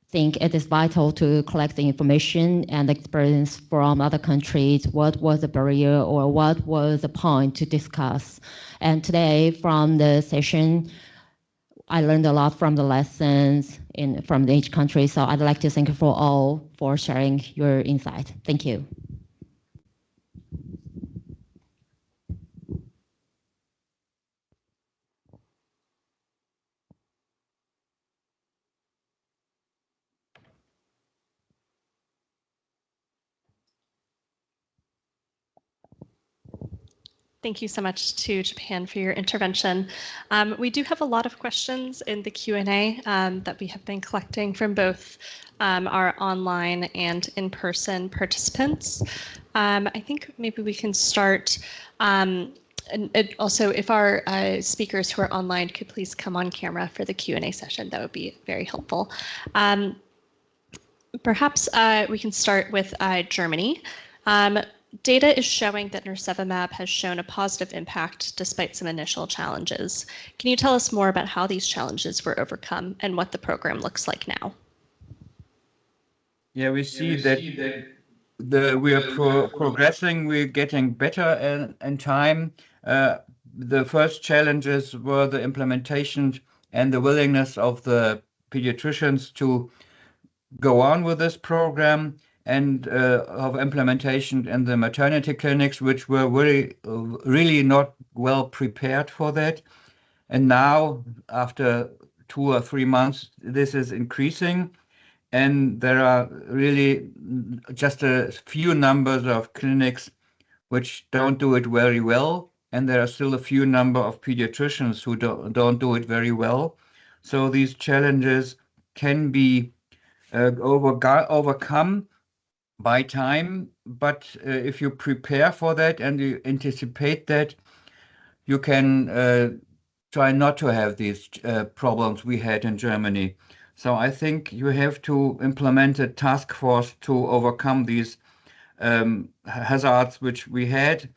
think it is vital to collect the information and experience from other countries. What was the barrier or what was the point to discuss? And today from the session, I learned a lot from the lessons from each country. So I'd like to thank you for all for sharing your insight. Thank you. Thank you so much to Japan for your intervention. We do have a lot of questions in the Q&A that we have been collecting from both our online and in-person participants. I think maybe we can start, and also if our speakers who are online could please come on camera for the Q&A session, that would be very helpful. Perhaps we can start with Germany. Data is showing that nirsevimab has shown a positive impact despite some initial challenges. Can you tell us more about how these challenges were overcome and what the program looks like now? Yeah, we see that we are progressing, we're getting better in time. The first challenges were the implementation and the willingness of the pediatricians to go on with this program, and of implementation in the maternity clinics, which were really not well prepared for that. And now, after 2 or 3 months, this is increasing, and there are really just a few numbers of clinics which don't do it very well, and there are still a few number of pediatricians who don't do it very well. So these challenges can be overcome by time, but if you prepare for that and you anticipate that, you can try not to have these problems we had in Germany. So I think you have to implement a task force to overcome these hazards which we had,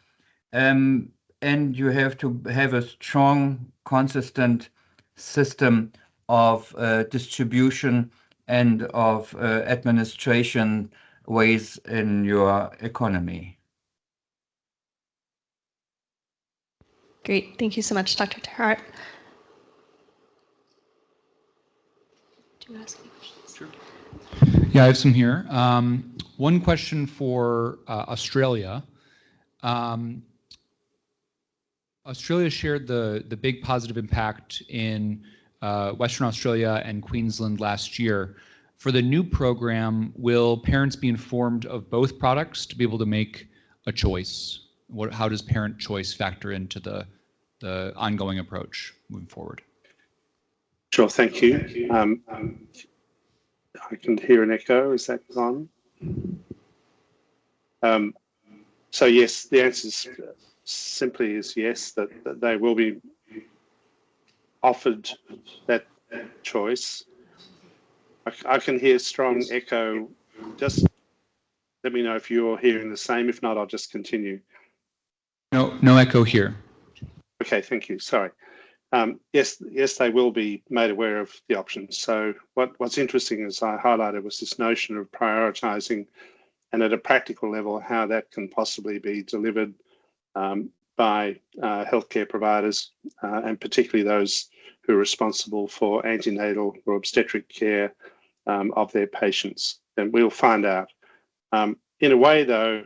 and you have to have a strong, consistent system of distribution and of administration ways in your economy. Great, thank you so much, Dr. Terhart. Do you ask any questions? Sure. Yeah, I have some here. One question for Australia. Australia shared the big positive impact in Western Australia and Queensland last year. For the new program, will parents be informed of both products to be able to make a choice? How does parent choice factor into the ongoing approach moving forward? Sure, thank you. I can hear an echo. Is that on? So yes, the answer is simply is yes, that they will be offered that choice. I can hear strong echo. Just Let me know if you're hearing the same. If not, I'll just continue. No echo here. Okay, thank you. Sorry. Yes, they will be made aware of the options. So what's interesting, as I highlighted, was this notion of prioritising, and at a practical level, how that can possibly be delivered by healthcare providers, and particularly those who are responsible for antenatal or obstetric care of their patients. And we'll find out. In a way, though,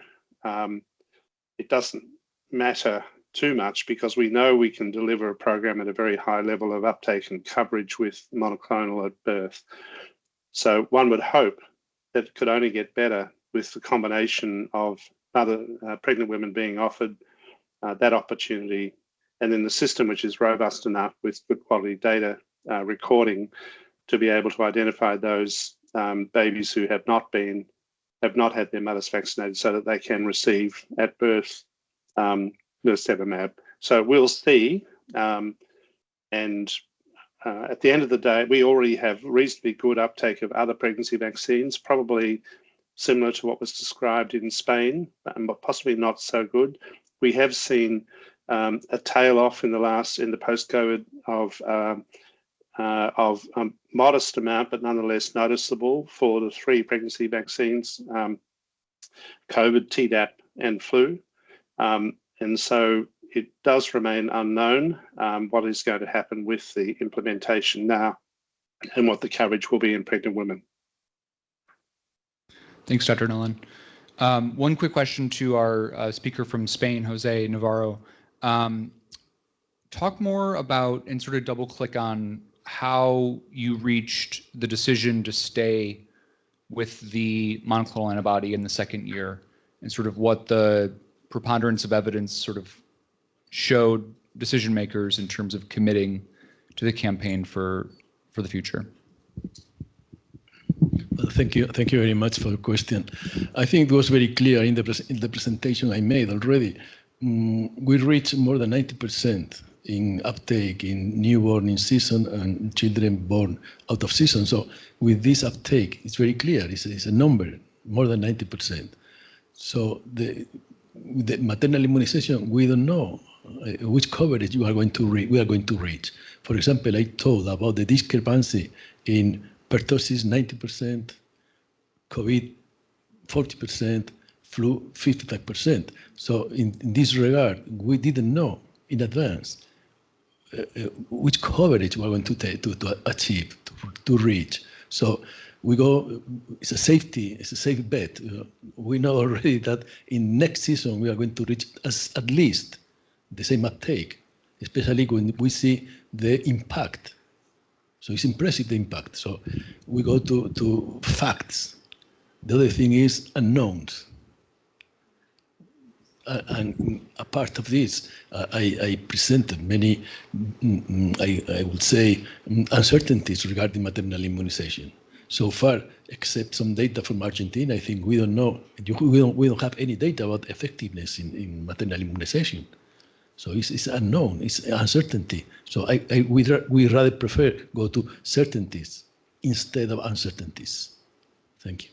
it doesn't matter too much, because we know we can deliver a program at a very high level of uptake and coverage with monoclonal at birth. So one would hope that it could only get better with the combination of other pregnant women being offered that opportunity, and then the system which is robust enough with good quality data recording to be able to identify those babies who have not had their mothers vaccinated, so that they can receive at birth nirsevimab. So we'll see, and at the end of the day, we already have reasonably good uptake of other pregnancy vaccines, probably similar to what was described in Spain, but possibly not so good. We have seen a tail off in the post-COVID of modest amount, but nonetheless noticeable for the 3 pregnancy vaccines, COVID, Tdap, and flu. And so it does remain unknown what is going to happen with the implementation now and what the coverage will be in pregnant women. Thanks, Dr. Nolan. One quick question to our speaker from Spain, Jose Navarro. Talk more about, and sort of double click on, how you reached the decision to stay with the monoclonal antibody in the 2nd year, and sort of what the preponderance of evidence sort of showed decision makers in terms of committing to the campaign for the future. Well, thank you very much for the question. I think it was very clear in the presentation I made already. We reached more than 90% in uptake in newborn in season and children born out of season. So with this uptake, it's very clear. It's a number, more than 90%. So the maternal immunization, we don't know which coverage we are going to reach. For example, I told about the discrepancy in pertussis 90%, COVID 40%, flu 55%. So in this regard, we didn't know in advance which coverage we are going to achieve, to reach. So we go, it's a safe bet. We know already that in next season we are going to reach at least the same uptake, especially when we see the impact. So it's impressive, the impact. So we go to facts. The other thing is unknowns. And a part of this, I presented many, I would say, uncertainties regarding maternal immunization. So far, except some data from Argentina, I think we don't know, we don't have any data about effectiveness in maternal immunization. So it's unknown, it's uncertainty. So we rather prefer go to certainties instead of uncertainties. Thank you.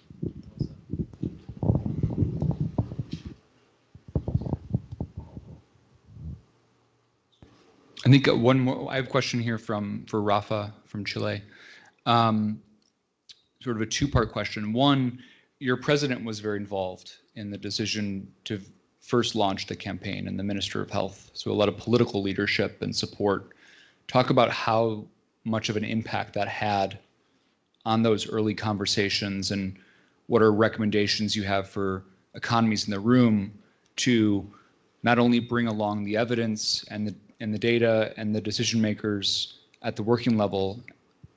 I think one more. I have a question here for Rafa from Chile. Sort of a 2-part question. One, your president was very involved in the decision to first launch the campaign, and the Minister of Health. So a lot of political leadership and support. Talk about how much of an impact that had on those early conversations, and what are recommendations you have for economies in the room to not only bring along the evidence and the data and the decision makers at the working level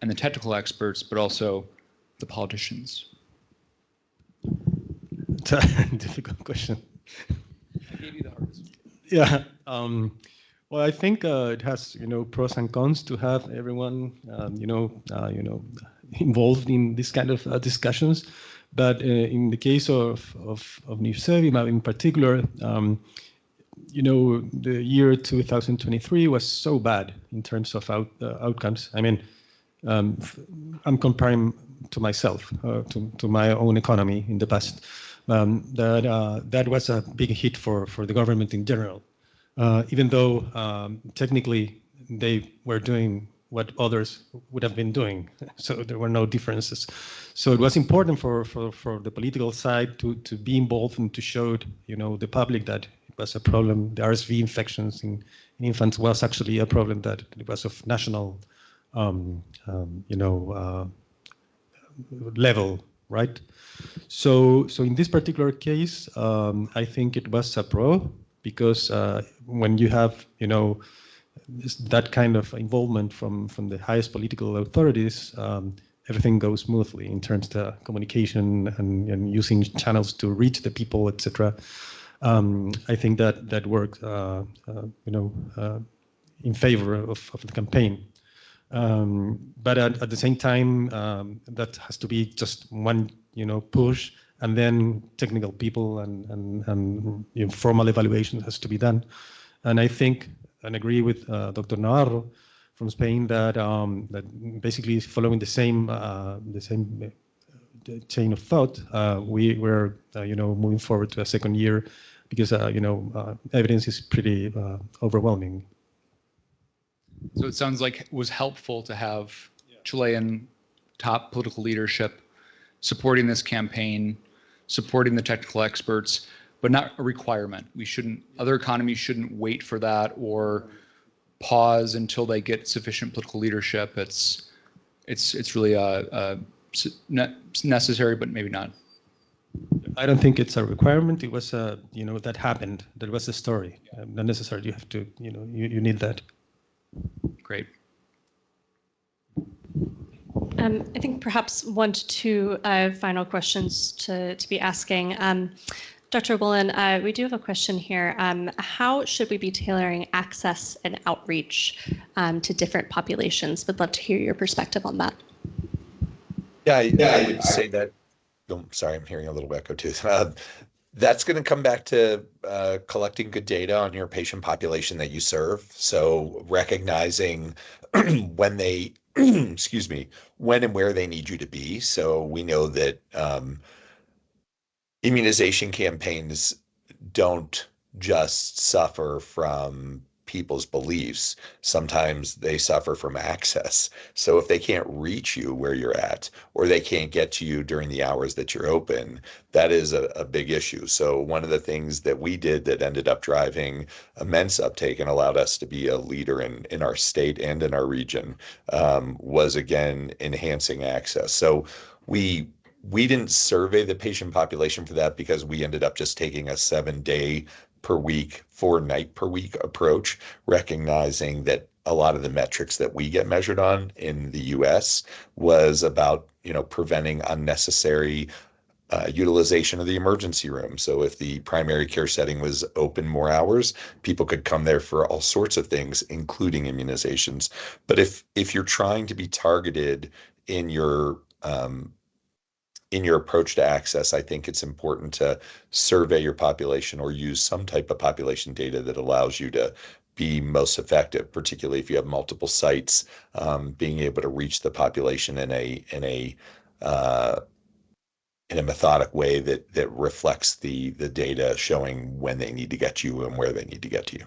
and the technical experts, but also the politicians? It's a difficult question. I gave you the hardest. Yeah. Well, I think it has, pros and cons to have everyone, involved in this kind of discussions. But in the case of nirsevimab in particular, the year 2023 was so bad in terms of outcomes. I mean, I'm comparing to myself, to my own economy in the past. that was a big hit for the government in general, even though technically they were doing what others would have been doing, so there were no differences. So it was important for the political side to be involved and to show, the public that it was a problem. The RSV infections in infants was actually a problem, that it was of national, level, right? So in this particular case, I think it was a pro, because when you have, that kind of involvement from the highest political authorities, everything goes smoothly in terms of communication and using channels to reach the people, etc. I think that worked, in favor of the campaign. But at the same time, that has to be just one, push, and then technical people and formal evaluation has to be done. And I think and agree with Dr. Navarro from Spain that that basically following the same chain of thought, we were moving forward to a second year, because evidence is pretty overwhelming. So it sounds like it was helpful to have Chilean top political leadership supporting this campaign, supporting the technical experts, but not a requirement. Other economies shouldn't wait for that or pause until they get sufficient political leadership. It's really necessary, but maybe not. I don't think it's a requirement. It was that happened. That was the story. Not necessarily you have to, you need that. Great. I think perhaps 1 to 2 final questions to be asking. Dr. Woolen, we do have a question here. How should we be tailoring access and outreach to different populations? Would love to hear your perspective on that. Yeah, I would say that. Oh, sorry, I'm hearing a little echo too. That's going to come back to collecting good data on your patient population that you serve. So recognizing when they, excuse me, when and where they need you to be. So we know that immunization campaigns don't just suffer from people's beliefs. Sometimes they suffer from access. So if they can't reach you where you're at, or they can't get to you during the hours that you're open, that is a big issue. So one of the things that we did that ended up driving immense uptake and allowed us to be a leader in our state and in our region was, again, enhancing access. So we didn't survey the patient population for that, because we ended up just taking a 7-day per week, 4-night per week approach, recognizing that a lot of the metrics that we get measured on in the US was about, preventing unnecessary utilization of the emergency room. So if the primary care setting was open more hours, people could come there for all sorts of things, including immunizations. But if you're trying to be targeted in your approach to access, I think it's important to survey your population or use some type of population data that allows you to be most effective, particularly if you have multiple sites, being able to reach the population in a methodic way that reflects the data showing when they need to get to you and where they need to get to you.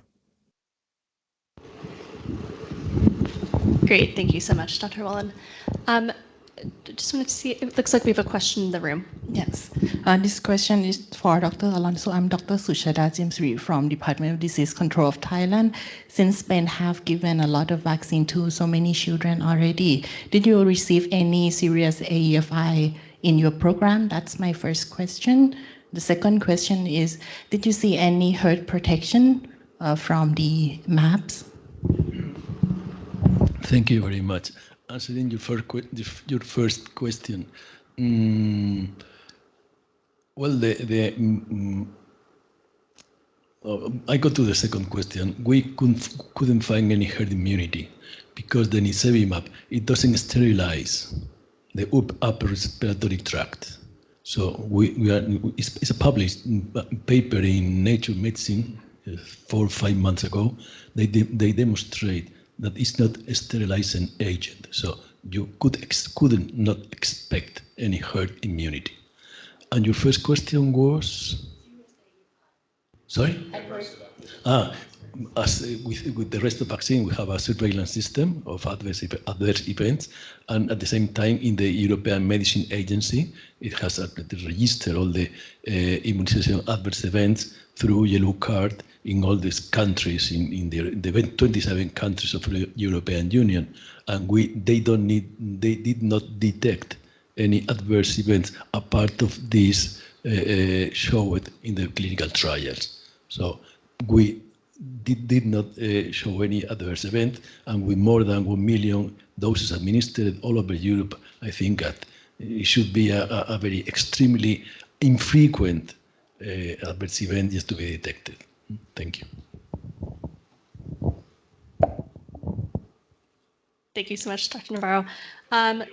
Great, thank you so much, Dr. Woolen. Just wanted to see, it looks like we have a question in the room. Yes, this question is for Dr. Alonso. I'm Dr. Sushada James Reed from Department of Disease Control of Thailand. Since Spain have given a lot of vaccine to so many children already, did you receive any serious AEFI in your program? That's my first question. The second question is, did you see any herd protection from the MAPS? Thank you very much. Answering your first question, well, I go to the second question. We couldn't find any herd immunity because the nirsevimab, it doesn't sterilize the upper respiratory tract. So it's a published paper in Nature Medicine 4 or 5 months ago. They demonstrate that it's not a sterilizing agent. So you couldn't not expect any herd immunity. And your first question was? Sorry? As with the rest of the vaccine, we have a surveillance system of adverse events, and at the same time, in the European Medicine Agency, it has registered all the immunization adverse events through yellow card in all these countries, in the 27 countries of the European Union, and they did not detect any adverse events apart of these showed in the clinical trials. So we did not show any adverse event, and with more than 1 million doses administered all over Europe, I think that it should be a very extremely infrequent adverse event just to be detected. Thank you. Thank you so much, Dr. Navarro. Can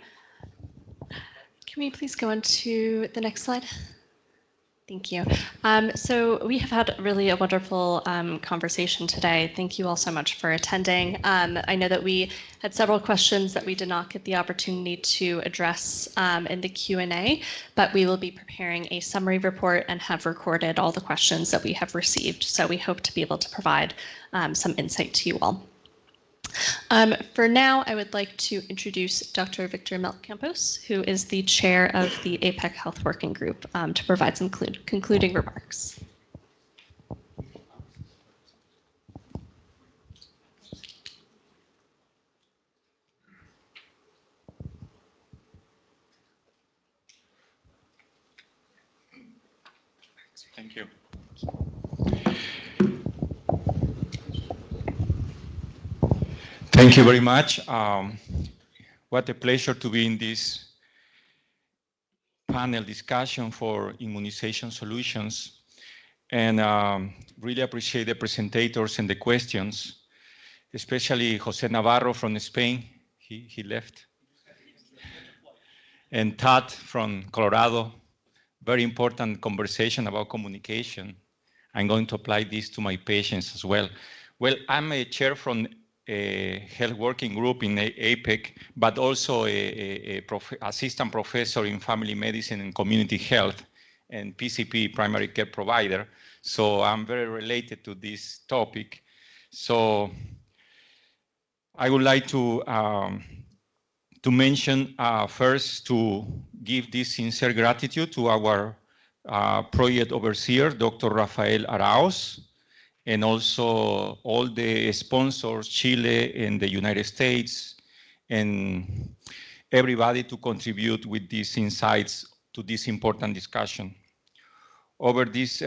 we please go on to the next slide? Thank you. So we have had really a wonderful conversation today. Thank you all so much for attending. I know that we had several questions that we did not get the opportunity to address in the Q&A, but we will be preparing a summary report and have recorded all the questions that we have received. So we hope to be able to provide some insight to you all. For now, I would like to introduce Dr. Victor Melcampos, who is the chair of the APEC Health Working Group, to provide some concluding remarks. Thank you. Thank you very much. What a pleasure to be in this panel discussion for immunization solutions, and really appreciate the presentators and the questions, especially Jose Navarro from Spain. He left. And Todd from Colorado. Very important conversation about communication. I'm going to apply this to my patients as well. Well, I'm a chair from a health working group in APEC, but also assistant professor in family medicine and community health and PCP, primary care provider. So I'm very related to this topic. So I would like to mention first to give this sincere gratitude to our project overseer, Dr. Rafael Arauz, and also all the sponsors, Chile and the United States, and everybody to contribute with these insights to this important discussion. Over this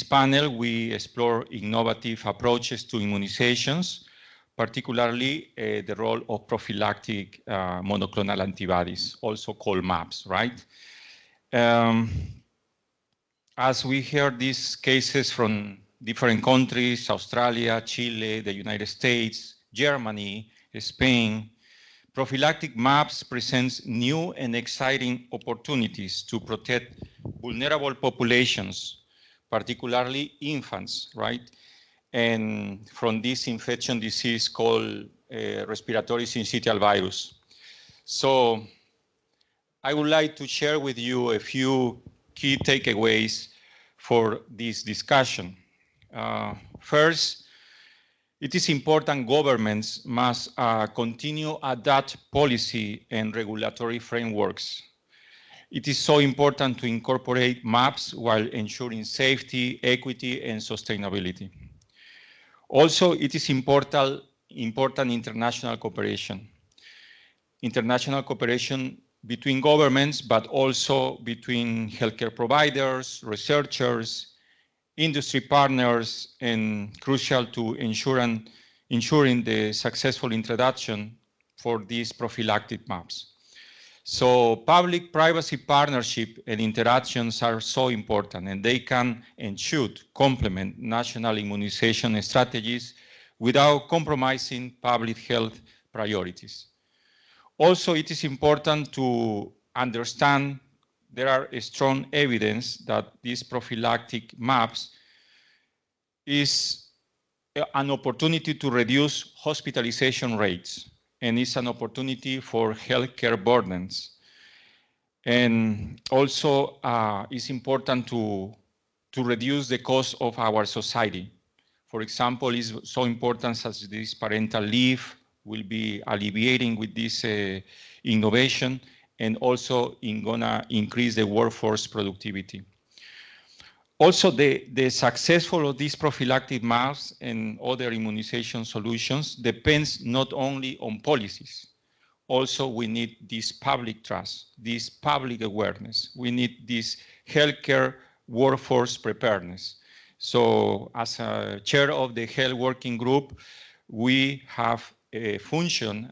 panel, we explore innovative approaches to immunizations, particularly the role of prophylactic monoclonal antibodies, also called MAPs, right? As we heard these cases from different countries, Australia, Chile, the United States, Germany, Spain, prophylactic MAPs presents new and exciting opportunities to protect vulnerable populations, particularly infants, right? And from this infection disease called respiratory syncytial virus. So I would like to share with you a few key takeaways for this discussion. First, it is important governments must continue adapt policy and regulatory frameworks. It is so important to incorporate MAPs while ensuring safety, equity, and sustainability. Also, it is important international cooperation. International cooperation between governments, but also between healthcare providers, researchers, industry partners, and crucial to ensuring the successful introduction for these prophylactic MAPs. So public-privacy partnership and interactions are so important, and they can and should complement national immunization strategies without compromising public health priorities. Also, it is important to understand there are strong evidence that these prophylactic MAPs is an opportunity to reduce hospitalization rates, and it's an opportunity for healthcare burdens. And also it's important to reduce the cost of our society. For example, it's so important as this parental leave will be alleviating with this innovation, and also gonna increase the workforce productivity. Also, the successful of these prophylactic masks and other immunization solutions depends not only on policies. Also, we need this public trust, this public awareness. We need this healthcare workforce preparedness. So as a chair of the health working group, we have a function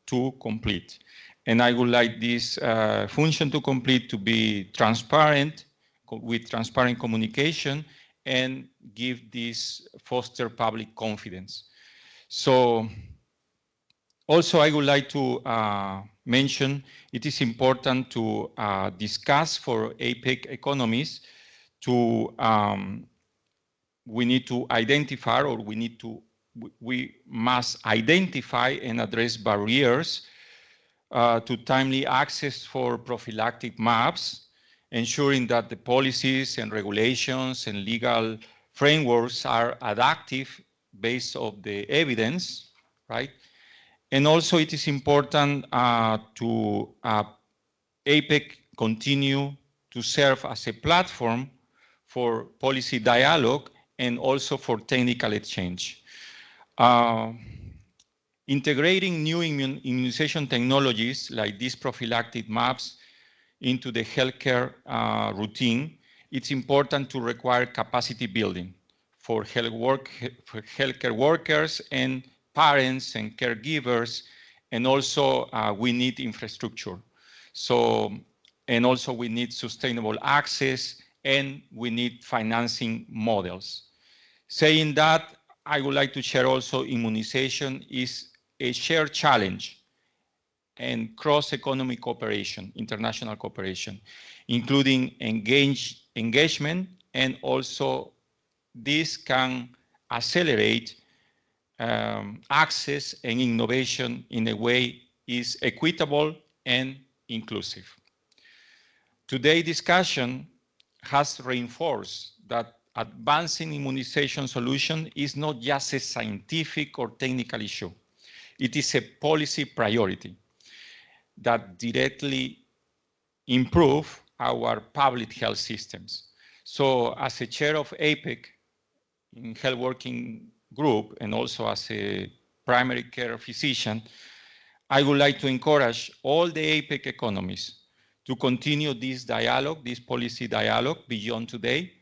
to complete. And I would like this function to complete to be transparent, with transparent communication, and give this foster public confidence. So also I would like to mention it is important to discuss for APEC economies to we need to identify, or we must identify and address barriers to timely access for prophylactic MAPs, ensuring that the policies and regulations and legal frameworks are adaptive based on the evidence, right? And also it is important to APEC continue to serve as a platform for policy dialogue and also for technical exchange. Integrating new immunization technologies like these prophylactic MAPs into the healthcare routine, it's important to require capacity building for healthcare workers and parents and caregivers, and also we need infrastructure. So, and also we need sustainable access, and we need financing models. Saying that, I would like to share also immunization is a shared challenge and cross-economic cooperation, international cooperation, including engagement, and also this can accelerate access and innovation in a way is equitable and inclusive. Today's discussion has reinforced that advancing immunization solution is not just a scientific or technical issue. It is a policy priority that directly improve our public health systems. So as a chair of APEC in health working group, and also as a primary care physician, I would like to encourage all the APEC economies to continue this dialogue, this policy dialogue beyond today,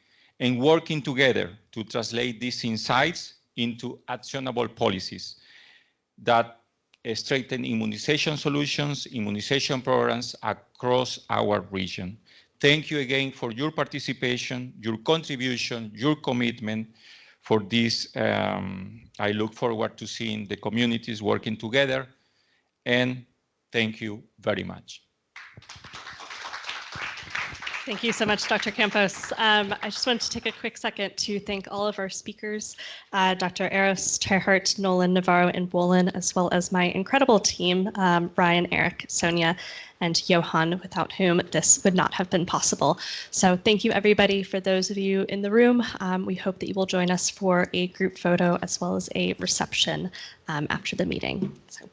and working together to translate these insights into actionable policies that strengthen immunization solutions, immunization programs across our region. Thank you again for your participation, your contribution, your commitment for this. I look forward to seeing the communities working together, and thank you very much. Thank you so much, Dr. Campos. I just wanted to take a quick second to thank all of our speakers, Dr. Eros, Terhart, Nolan, Navarro, and Wolin, as well as my incredible team, Brian, Eric, Sonia, and Johan, without whom this would not have been possible. So thank you, everybody. For those of you in the room, we hope that you will join us for a group photo as well as a reception after the meeting. So